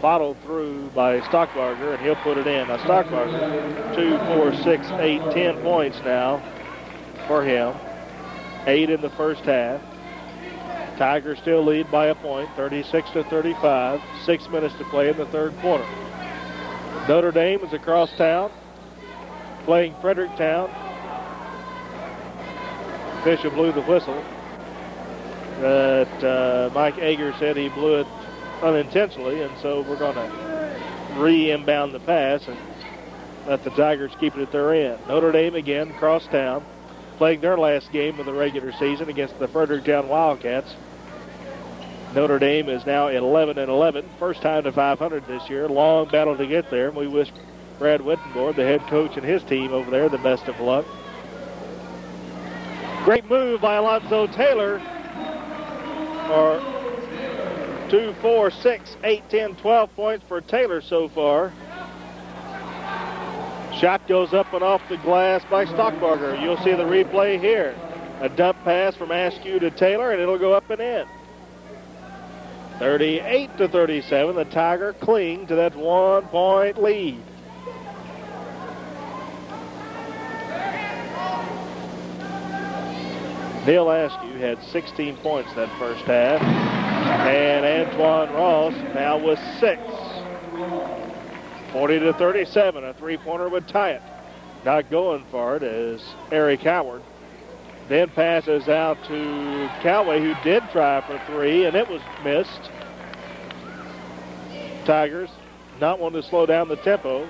Followed through by Stockbarger, and he'll put it in. Now Stockbarger, 2, 4, 6, 8, 10 points now for him. 8 in the first half. Tigers still lead by a point, 36-35. 6 minutes to play in the third quarter. Notre Dame is across town, playing Fredericktown. Official blew the whistle, but Mike Ager said he blew it unintentionally, and so we're going to re-inbound the pass and let the Tigers keep it at their end. Notre Dame again across town, playing their last game of the regular season against the Fredericktown Wildcats. Notre Dame is now 11-11, first time to 500 this year. Long battle to get there. We wish Brad Wittenborn, the head coach, and his team over there the best of luck. Great move by Alonzo Taylor. Or 2, 4, 6, 8, 10, 12 points for Taylor so far. Shot goes up and off the glass by Stockbarger. You'll see the replay here. A dump pass from Askew to Taylor, and it'll go up and in. 38-37. The Tiger cling to that 1-point lead. Neil Askew had 16 points that first half. And Antoine Ross now with 6. 40-37. A 3-pointer would tie it. Not going for it is Eric Howard. Then passes out to Callaway, who did try for 3, and it was missed. Tigers not wanting to slow down the tempo.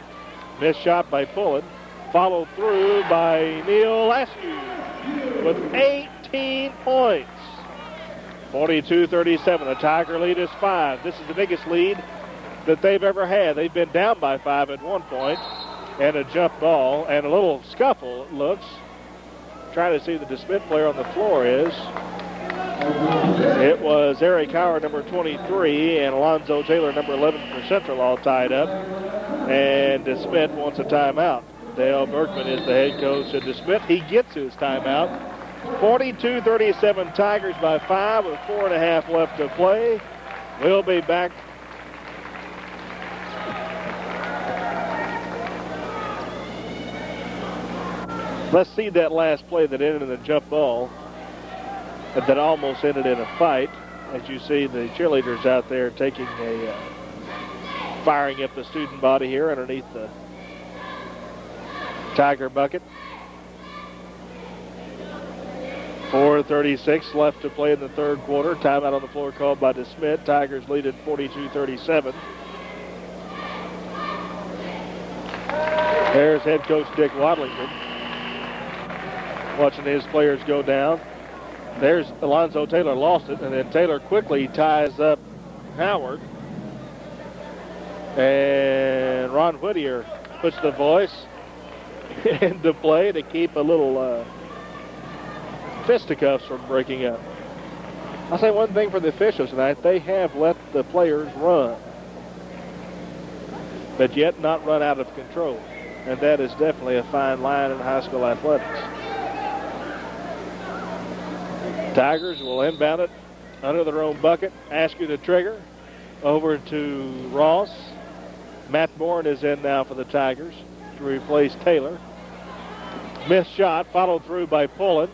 Missed shot by Pullen. Followed through by Neil Askew with 18 points. 42-37. The Tiger lead is 5. This is the biggest lead that they've ever had. They've been down by 5 at one point, and a jump ball and a little scuffle, it looks. Trying to see who the DeSmet player on the floor is. It was Eric Howard, number 23, and Alonzo Taylor, number 11 for Central, all tied up. And DeSmet wants a timeout. Dale Berkman is the head coach at DeSmet. He gets his timeout. 42-37, Tigers by 5 with 4.5 left to play. We'll be back. Let's see that last play that ended in a jump ball that almost ended in a fight. As you see the cheerleaders out there taking firing up the student body here underneath the Tiger bucket. 4:36 left to play in the third quarter. Timeout on the floor called by DeSmet. Tigers lead at 42-37. There's head coach Dick Wadlington watching his players go down. There's Alonzo Taylor, lost it, and then Taylor quickly ties up Howard. And Ron Whittier puts the voice into play to keep a little fisticuffs from breaking up. I'll say one thing for the officials tonight. They have let the players run, but yet not run out of control. And that is definitely a fine line in high school athletics. Tigers will inbound it under their own bucket. Ask you to trigger over to Ross. Matt Bourne is in now for the Tigers to replace Taylor. Missed shot, followed through by Pullen.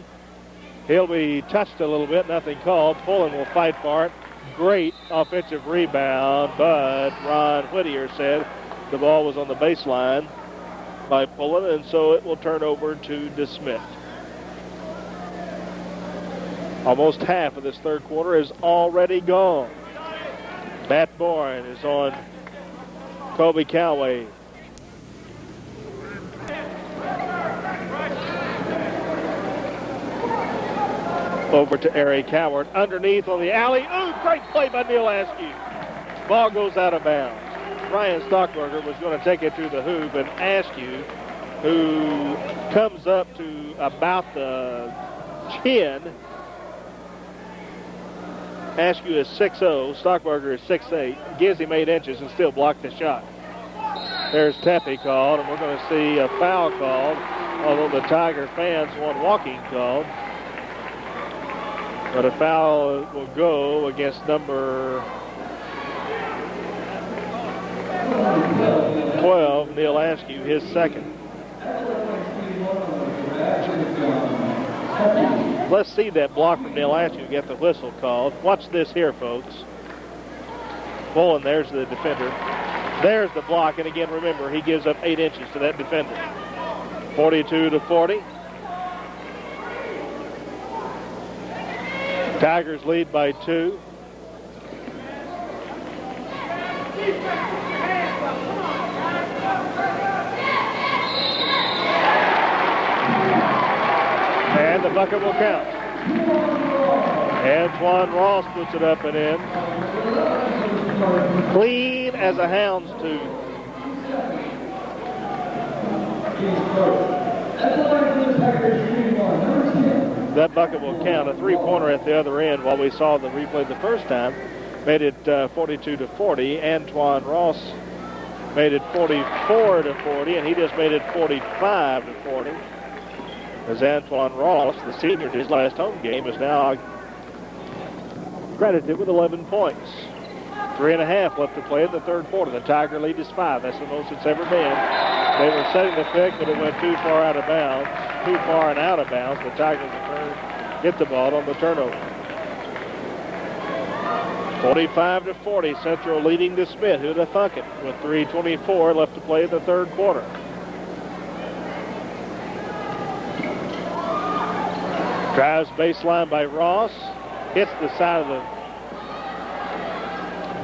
He'll be touched a little bit, nothing called. Pullen will fight for it. Great offensive rebound, but Ron Whittier said the ball was on the baseline by Pullen, and so it will turn over to DeSmet. Almost half of this third quarter is already gone. Matt Bourne is on Kobe Coway. Over to Eric Howard. Underneath on the alley. Ooh, great play by Neil Askew. Ball goes out of bounds. Ryan Stockberger was going to take it through the hoop, and Askew, who comes up to about the chin. Askew is 6'0", Stockberger is 6'8", gives him 8 inches and still blocked the shot. There's Tappy called, and we're going to see a foul called, although the Tiger fans want walking called. But a foul will go against number 12, Neil Askew, his second. Let's see that block from Neil Askew get the whistle called. Watch this here, folks. Pullen, there's the defender. There's the block, and again, remember, he gives up 8 inches to that defender. 42-40. Tigers lead by 2. And the bucket will count. Antoine Ross puts it up and in. Clean as a hound's tooth. That bucket will count. A three-pointer at the other end. While we saw the replay the first time, made it 42-40. Antoine Ross made it 44-40, and he just made it 45-40. As Antoine Ross, the senior, his last home game, is now credited with 11 points. 3.5 left to play in the third quarter. The Tiger lead is 5. That's the most it's ever been. They were setting the pick, but it went too far out of bounds. Too far and out of bounds. The Tigers get the ball on the turnover. 45-40. Central leading DeSmet. Who'd have thunk it? With 3:24 left to play in the third quarter. Drives baseline by Ross. Hits the side of the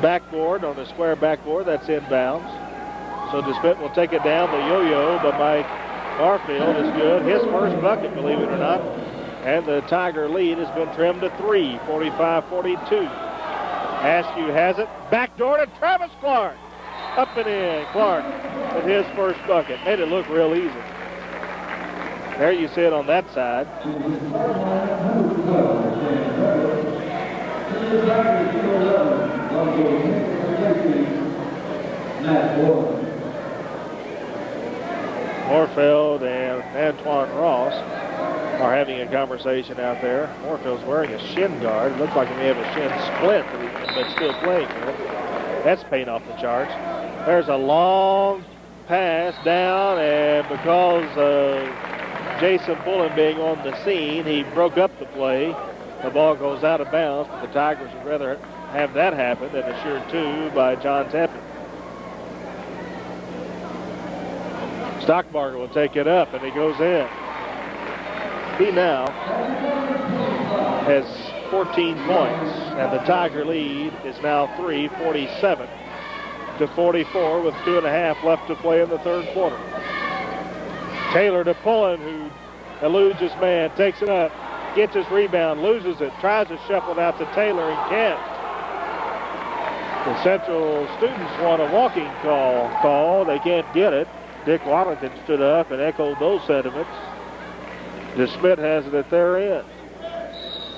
backboard on the square backboard. That's inbounds. So DeSmet will take it down. The yo-yo by Mike Garfield is good. His first bucket, believe it or not. And the Tiger lead has been trimmed to 3, 45-42. Askew has it. Backdoor to Travis Clark. Up and in. Clark with his first bucket. Made it look real easy. There you see it on that side. Morfield and Antoine Ross are having a conversation out there. Morfield's wearing a shin guard. It looks like he may have a shin splint, but still playing here. That's paint off the charts. There's a long pass down, and because of Jason Pullen being on the scene, he broke up the play. The ball goes out of bounds, but the Tigers would rather have that happen than assured 2 by John Tappy. Stockbarger will take it up, and he goes in. He now has 14 points, and the Tiger lead is now 47-44 with 2.5 left to play in the third quarter. Taylor to Pullen, who eludes his man, takes it up, gets his rebound, loses it, tries to shuffle it out to Taylor and can't. The Central students want a walking call. They can't get it. Dick Waddington stood up and echoed those sentiments. DeSmet has it at their end.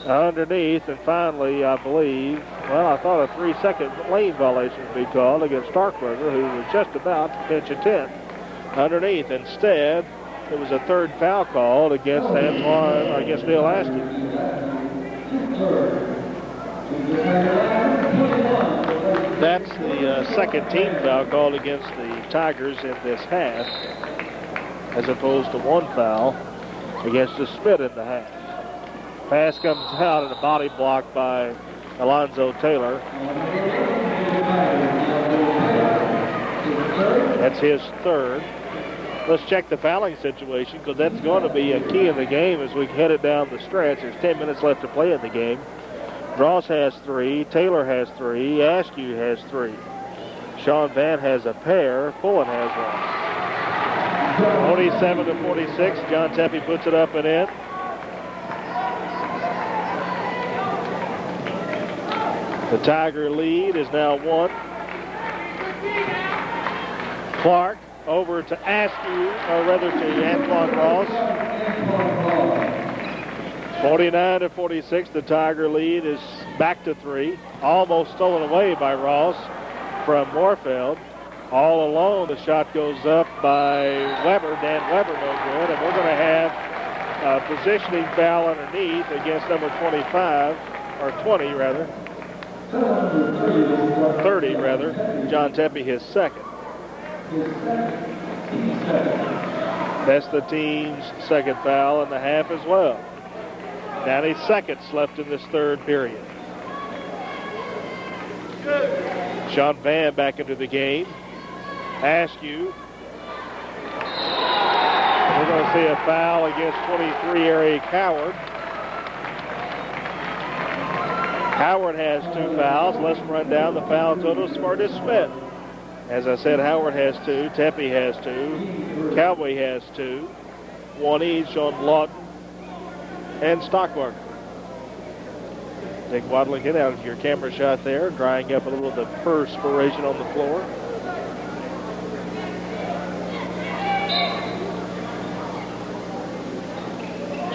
Underneath, and finally, I believe, well, I thought a 3-second lane violation would be called against Starkberger, who was just about to pinch a 10. Underneath, instead, it was a third foul called against Neil Askew. That's the second team foul called against the Tigers in this half, as opposed to one foul against DeSmet in the half. Pass comes out and a body block by Alonzo Taylor. That's his third. Let's check the fouling situation, because that's going to be a key in the game as we head it down the stretch. There's 10 minutes left to play in the game. Dross has 3, Taylor has 3, Askew has 3. Sean Van has a pair, Pullen has 1. 47-46, John Tepe puts it up and in. The Tiger lead is now 1. Clark over to Askew, or rather to Antoine Ross. 49-46, the Tiger lead is back to 3. Almost stolen away by Ross from Moorfeld. All alone, the shot goes up by Weber, Dan Weber, no good. And we're going to have a positioning foul underneath against number 25, or 20 rather. 30 rather. John Tepe, his second. That's the team's second foul in the half as well. 90 seconds left in this third period. Sean Van back into the game. Askew. We're going to see a foul against 23, Eric Howard. Howard has 2 fouls. Let's run down the foul totals for DeSmet. As I said, Howard has 2, Tepe has 2, Cowboy has 2, 1 each on Lawton and Stockmark. Dick Waddington out of your camera shot there, drying up a little of the perspiration on the floor.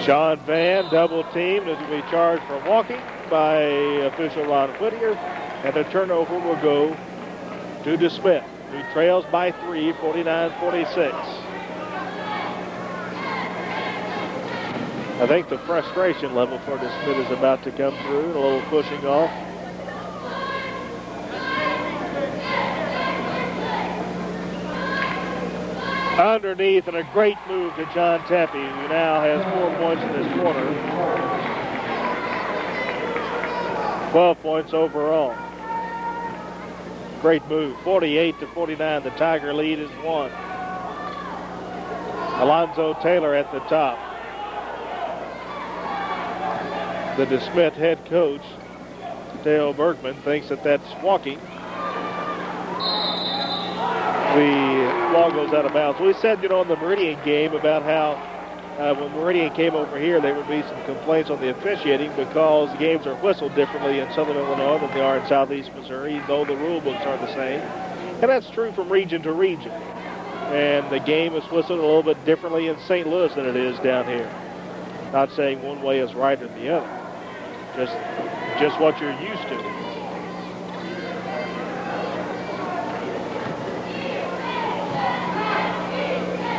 Sean Van, double teamed, is going to be charged for walking by official Ron Whittier, and the turnover will go to DeSmet, who trails by 3, 49-46. I think the frustration level for DeSmet is about to come through, a little pushing off. Underneath, and a great move to John Tepe, who now has 4 points in this quarter. 12 points overall. Great move. 48-49. The Tiger lead is 1. Alonzo Taylor at the top. The DeSmet head coach, Dale Bergman, thinks that that's walking. The ball goes out of bounds. We said, in the Meridian game about how when Meridian came over here, there would be some complaints on the officiating because the games are whistled differently in Southern Illinois than they are in Southeast Missouri, though the rule books are the same. And that's true from region to region. And the game is whistled a little bit differently in St. Louis than it is down here. Not saying one way is right or the other. Just what you're used to.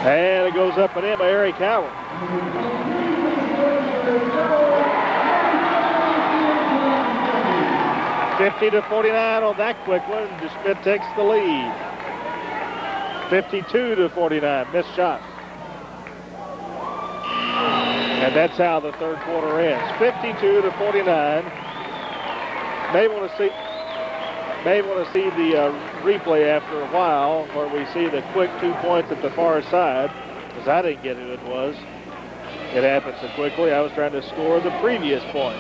And it goes up and in by Eric Howard. $50-49 on that quick one. DeSmet takes the lead. 52-49. Missed shot. And that's how the third quarter ends. 52-49. May want to see the replay after a while where we see the quick 2 points at the far side, because I didn't get who it was. It happened so quickly. I was trying to score the previous point.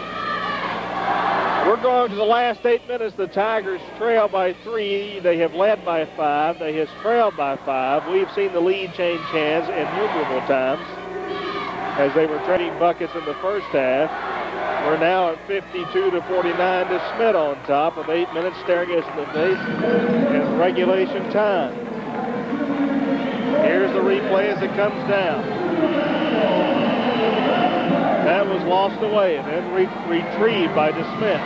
We're going to the last 8 minutes. The Tigers trail by 3. They have led by 5. They have trailed by 5. We've seen the lead change hands innumerable times as they were trading buckets in the first half. We're now at 52-49 to Smith on top with 8 minutes staring us in the face in regulation time. Here's the replay as it comes down. That was lost away and then retrieved by DeSmit.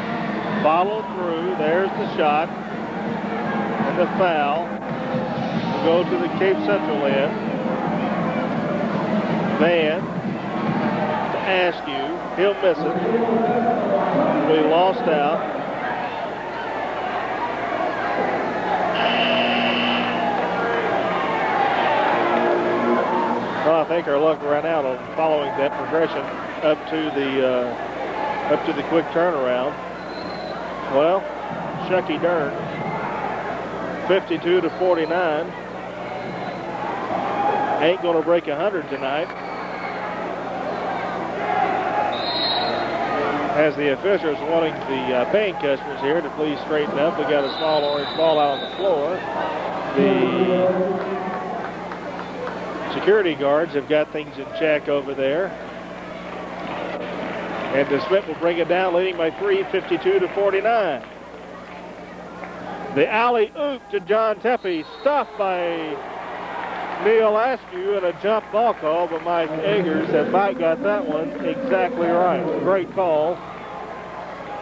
Followed through. There's the shot and the foul. We'll go to the Cape Central end. Van to Askew. He'll miss it. We lost out. Well, I think our luck ran out on following that progression up to the quick turnaround. Well, Shucky Dern, 52-49. Ain't going to break 100 tonight. As the officials wanting the paying customers here to please straighten up. We got a small orange ball out on the floor. The security guards have got things in check over there. And DeSmit will bring it down, leading by 3, 52-49. The alley-oop to John Tepe, stopped by Neil Askew and a jump ball call, but Mike Eggers, and Mike got that one exactly right. Great call.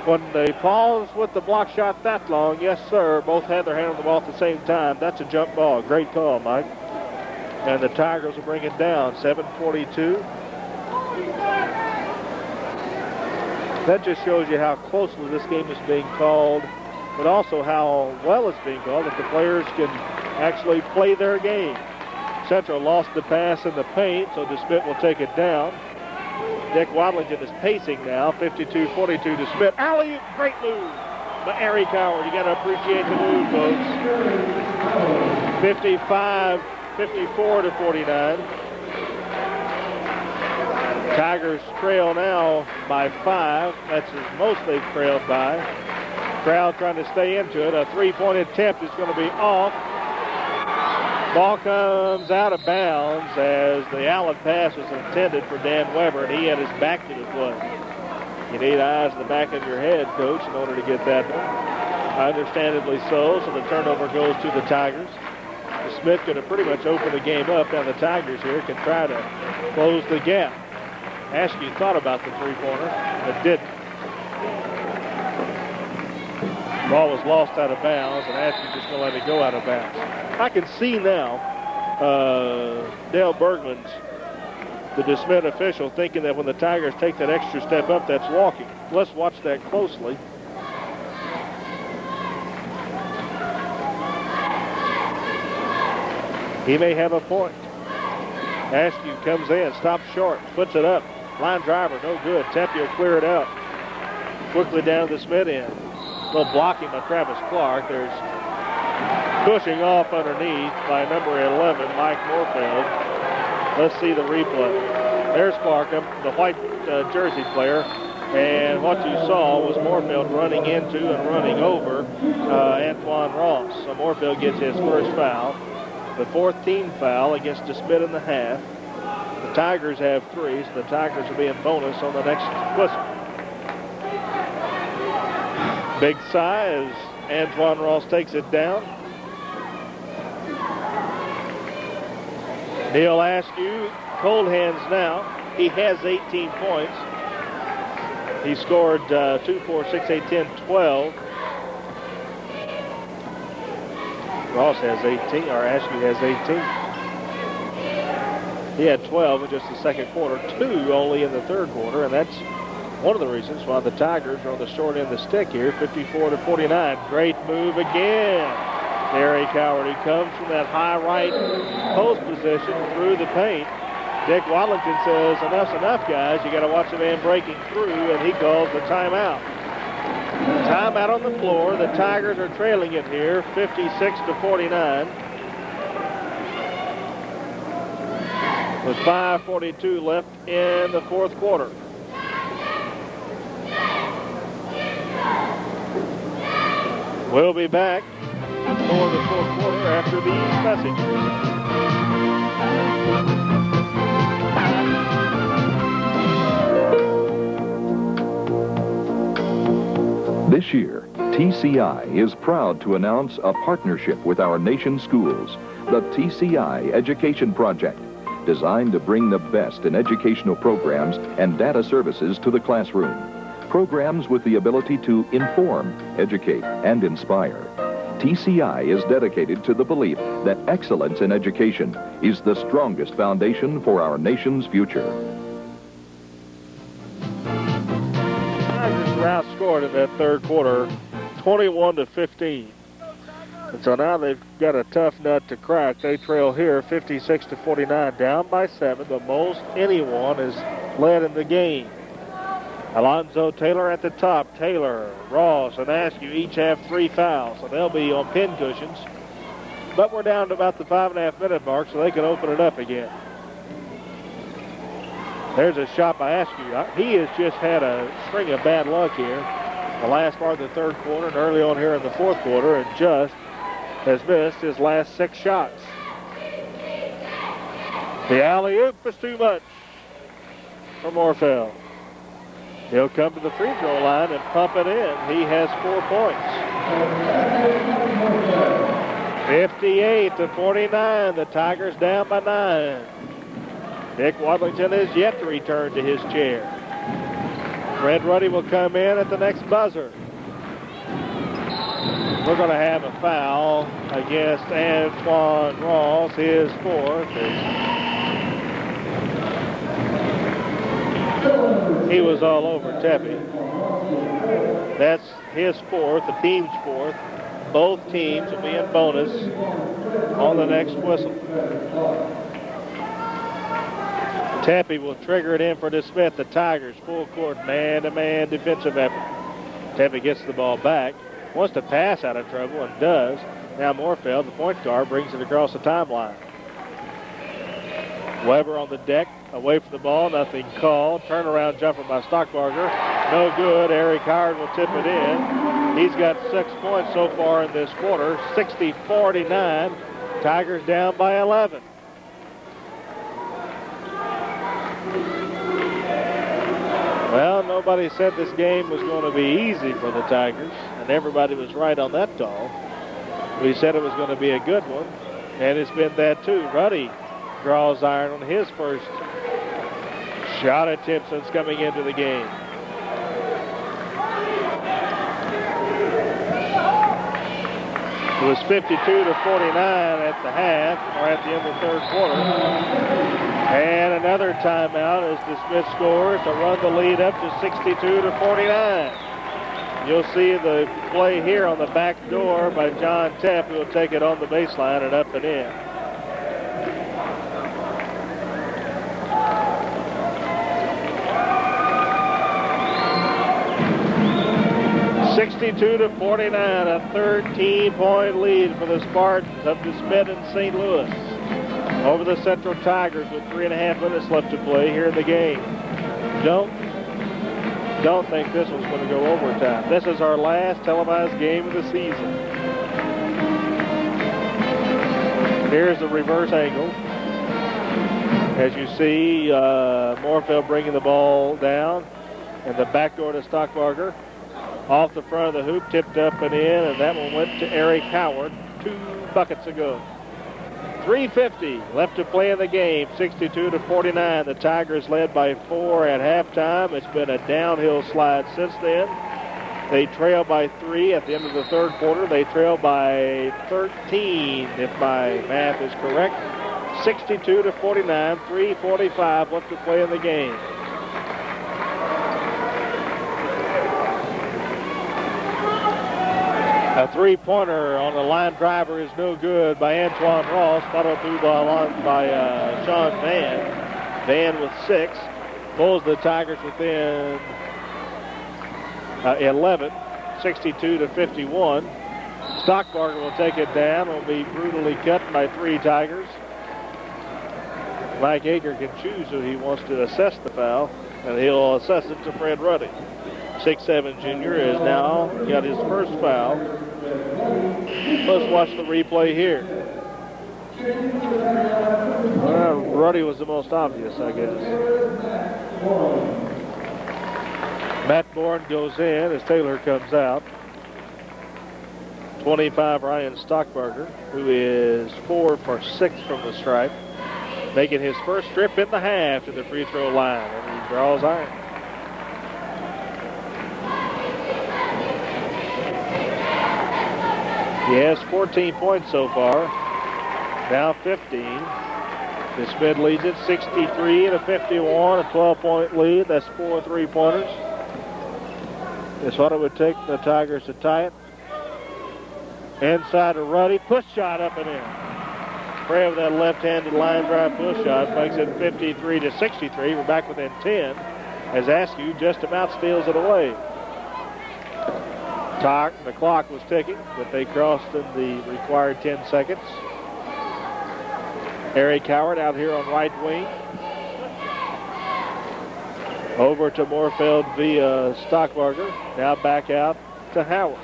When they pause with the block shot that long, yes, sir, both had their hand on the ball at the same time. That's a jump ball. Great call, Mike. And the Tigers will bring it down, 7:42. That just shows you how closely this game is being called, but also how well it's being called, that the players can actually play their game. Central lost the pass in the paint, so DeSmit will take it down. Dick Wadlington is pacing now, 52-42 DeSmit. Alley-oop, great move by Eric Howard. You got to appreciate the move, folks. 54-49. Tigers trail now by 5. That's as most they've trailed by. Crowd trying to stay into it. A three-point attempt is going to be off. Ball comes out of bounds as the Allen pass was intended for Dan Weber, and he had his back to the play. You need eyes in the back of your head, Coach, in order to get that one. Understandably so the turnover goes to the Tigers. Smith could have pretty much opened the game up, and the Tigers here can try to close the gap. Askew thought about the three-pointer, but didn't. Ball was lost out of bounds, and Askew just going to let it go out of bounds. I can see now Dale Bergman's, the DeSmit official, thinking that when the Tigers take that extra step up, that's walking. Let's watch that closely. He may have a point. Askew comes in, stops short, puts it up. Line driver, no good. Tepe will clear it out. Quickly down to the Smith end. A little blocking by Travis Clark. There's pushing off underneath by number 11, Mike Moorfield. Let's see the replay. There's Clark, the white jersey player. And what you saw was Moorfield running into and running over Antoine Ross. So Moorfield gets his first foul. The fourth team foul against DeSmit in the half. The Tigers have 3, so the Tigers will be in bonus on the next whistle. Big sigh as Antoine Ross takes it down. Neil Askew, cold hands now. He has 18 points. He scored 2, 4, 6, 8, 10, 12. Ross has 18, or Askew has 18. He had 12 in just the second quarter, 2 only in the third quarter, and that's one of the reasons why the Tigers are on the short end of the stick here, 54-49. Great move again. Derek Howard, he comes from that high right post position through the paint. Dick Wadlington says, enough's enough, guys. You got to watch the man breaking through, and he calls the timeout. Timeout on the floor. The Tigers are trailing it here, 56-49. With 5:42 left in the fourth quarter. We'll be back for the fourth quarter after these messages. This year, TCI is proud to announce a partnership with our nation's schools, the TCI Education Project, designed to bring the best in educational programs and data services to the classroom. Programs with the ability to inform, educate, and inspire. TCI is dedicated to the belief that excellence in education is the strongest foundation for our nation's future. Tigers were outscored in that third quarter, 21-15. And so now they've got a tough nut to crack. They trail here 56-49, down by 7, the most anyone has led in the game. Alonzo Taylor at the top. Taylor, Ross, and Askew each have 3 fouls, so they'll be on pin cushions. But we're down to about the 5.5-minute mark, so they can open it up again. There's a shot by Askew. He has just had a string of bad luck here. The last part of the third quarter and early on here in the fourth quarter, and just has missed his last 6 shots. The alley-oop is too much for Morfeld. He'll come to the free throw line and pump it in. He has 4 points. 58-49. The Tigers down by 9. Dick Wadlington is yet to return to his chair. Fred Ruddy will come in at the next buzzer. We're going to have a foul against Antoine Ross, his 4th. He was all over Tepe. That's his 4th, the team's 4th. Both teams will be in bonus on the next whistle. Tepe will trigger it in for DeSmith. The Tigers full court man-to-man defensive effort. Tepe gets the ball back, wants to pass out of trouble and does. Now Morfeld, the point guard, brings it across the timeline. Weber on the deck, away from the ball, nothing called. Turnaround jumper by Stockbarger, no good. Eric Howard will tip it in. He's got 6 points so far in this quarter, 60-49. Tigers down by 11. Well, nobody said this game was going to be easy for the Tigers, and everybody was right on that call. We said it was going to be a good one, and it's been that too. Ruddy draws iron on his first shot at Timpson's coming into the game. It was 52-49 at the half, or at the end of the third quarter. And another timeout as DeSmith scores to run the lead up to 62-49. You'll see the play here on the back door by John Tepp, who will take it on the baseline and up and in. (62-49), a 13-point lead for the Spartans of DeSmith and St. Louis over the Central Tigers with 3.5 minutes left to play here in the game. Don't think this one's going to go overtime. This is our last televised game of the season. Here's the reverse angle. As you see, Morfeld bringing the ball down, and the backdoor to Stockbarger. Off the front of the hoop, tipped up and in, and that one went to Eric Howard 2 buckets ago. 3:50 left to play in the game, 62-49. The Tigers led by 4 at halftime. It's been a downhill slide since then. They trail by 3 at the end of the third quarter. They trail by 13, if my math is correct. 62-49, 3:45 left to play in the game. A 3-pointer on the line driver is no good by Antoine Ross, followed through by Sean Van. Van with 6, pulls the Tigers within 11, 62-51. Stockbarger will take it down, will be brutally cut by 3 Tigers. Mike Ager can choose who he wants to assess the foul, and he'll assess it to Fred Ruddy. 6'7" junior has now got his first foul. Let's watch the replay here. Well, Ruddy was the most obvious, I guess. Matt Bourne goes in as Taylor comes out. 25, Ryan Stockbarger, who is 4 for 6 from the stripe, making his first trip in the half to the free throw line, and he draws iron. He has 14 points so far, now 15. Desmet leads it 63-51, a 12-point lead. That's 4 3-pointers. That's what it would take the Tigers to tie it. Inside to Ruddy, push shot up and in. Frey with that left-handed line drive push shot makes it 53-63. We're back within 10 as Askew just about steals it away. The clock was ticking, but they crossed in the required 10 seconds. Harry Coward out here on right wing. Over to Moorfield via Stockbarger. Now back out to Howard.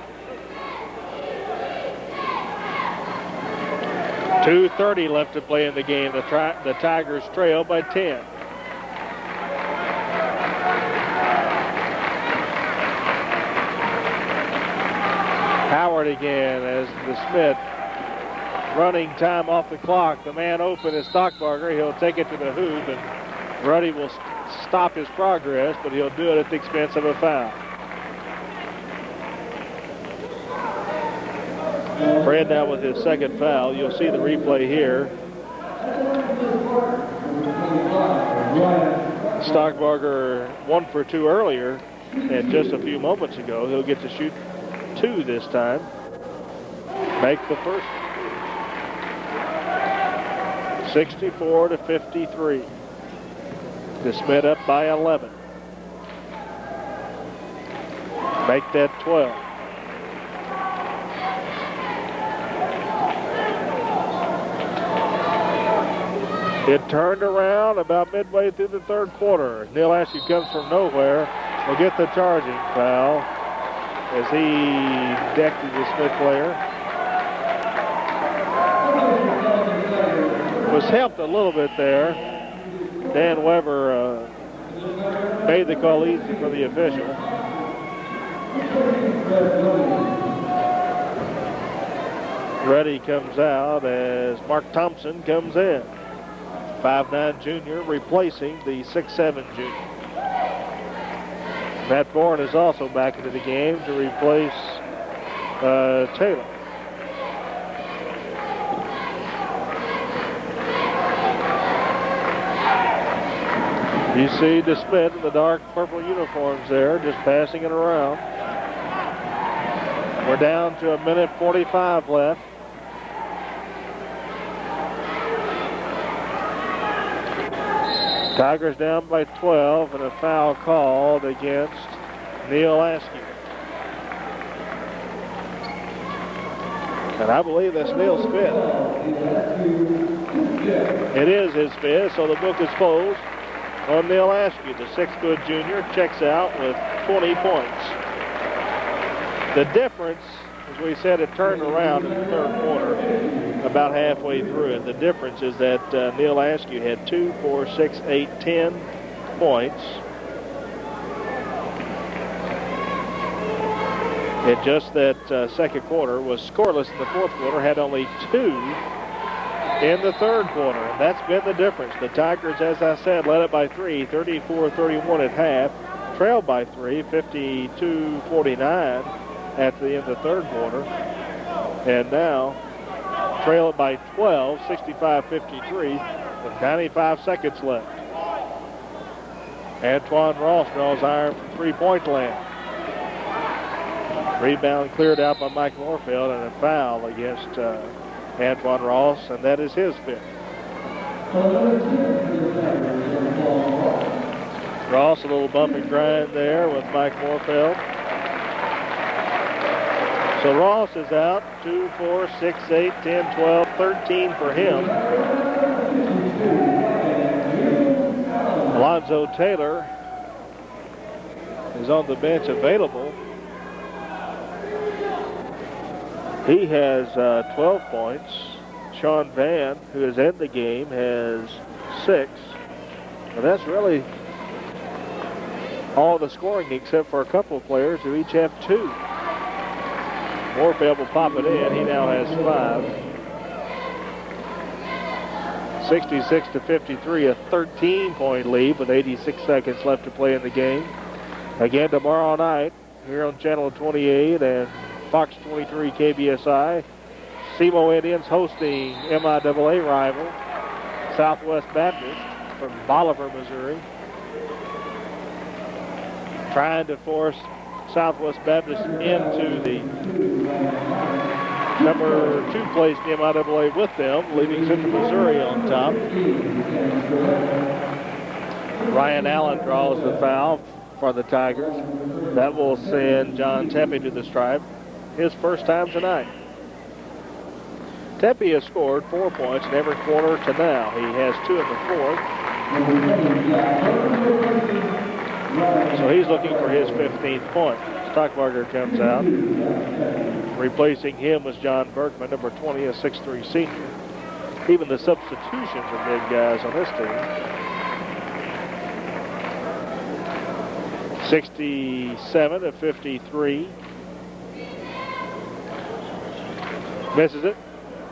2:30 left to play in the game. The Tigers trail by 10. Howard again as Desmet running time off the clock. The man open is Stockbarger. He'll take it to the hoop, and Ruddy will stop his progress, but he'll do it at the expense of a foul. Fred now with his second foul. You'll see the replay here. Stockbarger 1 for 2 earlier, and just a few moments ago, he'll get to shoot 2 this time. Make the first. 64-53. Desmet up by 11. Make that 12. It turned around about midway through the third quarter. Neil Askew comes from nowhere. Will get the charging foul as he decked the Desmet player. Was helped a little bit there. Dan Weber made the call easy for the official. Ruddy comes out as Mark Thompson comes in. 5'9" junior replacing the 6'7" junior. Matt Bourne is also back into the game to replace Taylor. You see Desmet in the dark purple uniforms there, just passing it around. We're down to 1:45 left. Tigers down by 12 and a foul called against Neil Askew. And I believe that's Neil's fifth. It is his fifth, so the book is closed on Neil Askew. The 6-foot junior checks out with 20 points. The difference, as we said, it turned around in the third quarter, about halfway through it. The difference is that Neil Askew had 2, 4, 6, 8, 10 points. In just that second quarter, was scoreless in the fourth quarter, had only 2 in the third quarter, and that's been the difference. The Tigers, as I said, led it by 3, 34-31 at half, trailed by 3, 52-49 at the end of the third quarter, and now trail it by 12, 65-53, with 95 seconds left. Antoine Ross draws iron from three-point land. Rebound cleared out by Mike Moorfield, and a foul against Antoine Ross, and that is his fifth. Ross, a little bump and grind there with Mike Moorfield. So Ross is out, 2, 4, 6, 8, 10, 12, 13 for him. Alonzo Taylor is on the bench available. He has 12 points. Sean Van, who is in the game, has 6. And that's really all the scoring except for a couple of players who each have 2. Morfeld will pop it in. He now has 5. 66-53, a 13-point lead with 86 seconds left to play in the game. Again tomorrow night here on Channel 28 and Fox 23 KBSI. SEMO Indians hosting MIAA rival Southwest Baptist from Bolivar, Missouri. Trying to force Southwest Baptist into the number 2 place in MIAA with them, leaving Central Missouri on top. Ryan Allen draws the foul for the Tigers. That will send John Tepe to the stripe. His first time tonight. Tepe has scored 4 points in every quarter to now. He has 2 in the 4th. So he's looking for his 15th point. Stockbarger comes out. Replacing him was John Berkman, number 20, a 6'3 senior. Even the substitutions are big guys on this team. 67-53. Misses it.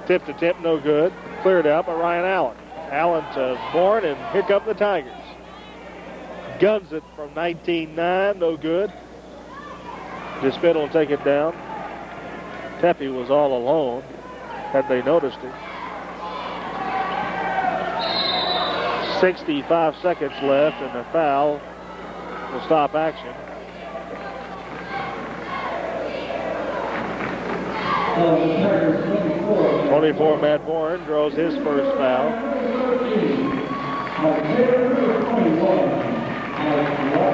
Tipped attempt, no good. Cleared out by Ryan Allen. Allen to Bourne, and here come the Tigers. Guns it from 19-9, no good. Desmet will take it down. Tepe was all alone, had they noticed him. 65 seconds left, and the foul will stop action. Oh, 24, Matt Bourne draws his first foul.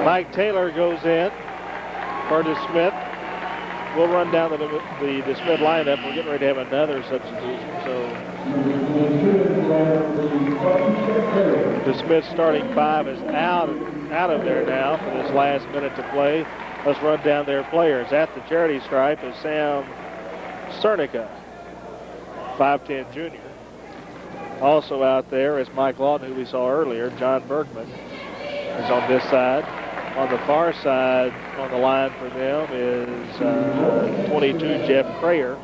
Mike Taylor goes in for DeSmet. We'll run down the DeSmet lineup. We're getting ready to have another substitution. So DeSmet's starting 5 is out of there now for this last minute to play. Let's run down their players. At the charity stripe is Sam Cernica, 5'10" junior. Also out there is Mike Lawton, who we saw earlier. John Berkman is on this side. On the far side on the line for them is 22, Jeff Crayer.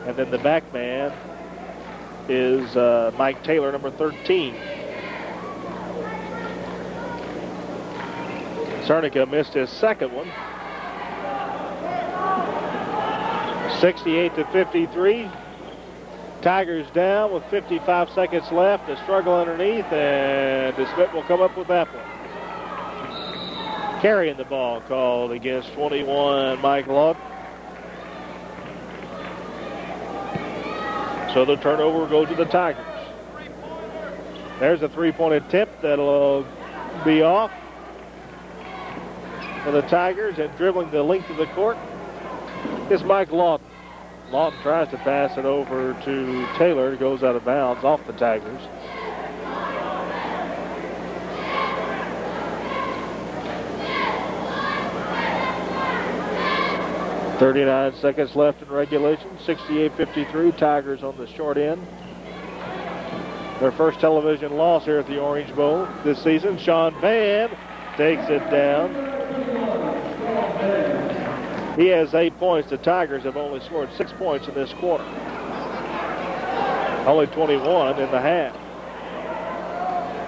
And then the back man is Mike Taylor, number 13. Cernica missed his second one. 68-53. Tigers down with 55 seconds left. A struggle underneath, and DeSmet will come up with that one. Carrying the ball called against 21, Mike Lawton. So the turnover goes to the Tigers. There's a three-point attempt that'll be off for the Tigers, and dribbling the length of the court is Mike Lawton. Lawton tries to pass it over to Taylor. It goes out of bounds off the Tigers. .39 seconds left in regulation. 68-53. Tigers on the short end. Their first television loss here at the Orange Bowl this season. Sean Van takes it down. He has 8 points. The Tigers have only scored 6 points in this quarter. Only 21 in the half.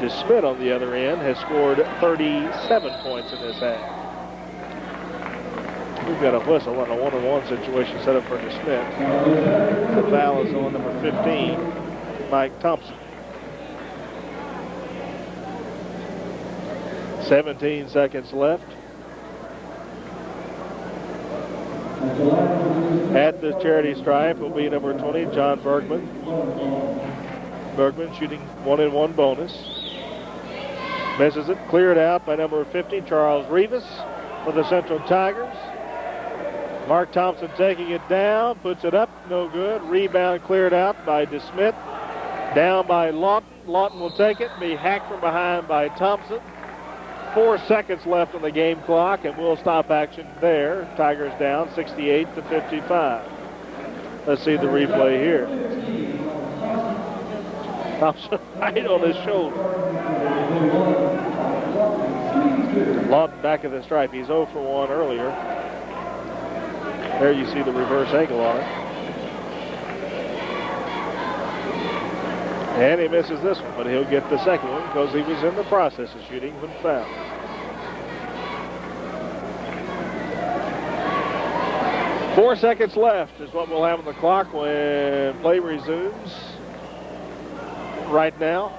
DeSmet on the other end has scored 37 points in this half. We've got a whistle and a one-on-one situation set up for DeSmet. The foul is on number 15, Mike Thompson. 17 seconds left. At the charity stripe will be number 20, John Bergman. Bergman shooting 1-and-1 bonus. Misses it. Cleared out by number 50, Charles Rivas for the Central Tigers. Mark Thompson taking it down, puts it up, no good. Rebound cleared out by DeSmet. Down by Lawton. Lawton will take it, be hacked from behind by Thompson. 4 seconds left on the game clock, and we'll stop action there. Tigers down 68-55. Let's see the replay here. Thompson right on his shoulder. Lawton back of the stripe. He's 0 for 1 earlier. There you see the reverse angle on it. And he misses this one, but he'll get the second one because he was in the process of shooting when fouled. Four seconds left is what we'll have on the clock when play resumes. Right now,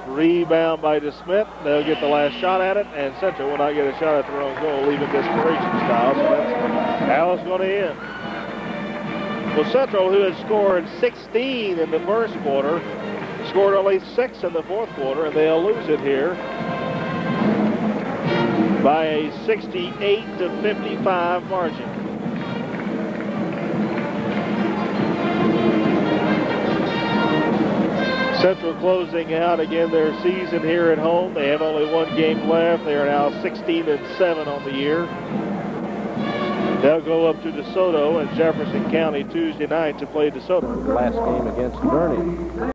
rebound by desmet. They'll get the last shot at it, and Central will not get a shot at their own goal, leaving desperation style. So that's how it's going to end. Well, Central, who had scored 16 in the first quarter, scored only 6 in the fourth quarter, and they'll lose it here by a 68-55 margin. Central closing out again their season here at home. They have only 1 game left. They are now 16-7 on the year. They'll go up to DeSoto in Jefferson County Tuesday night to play DeSoto. Last game against Gurney.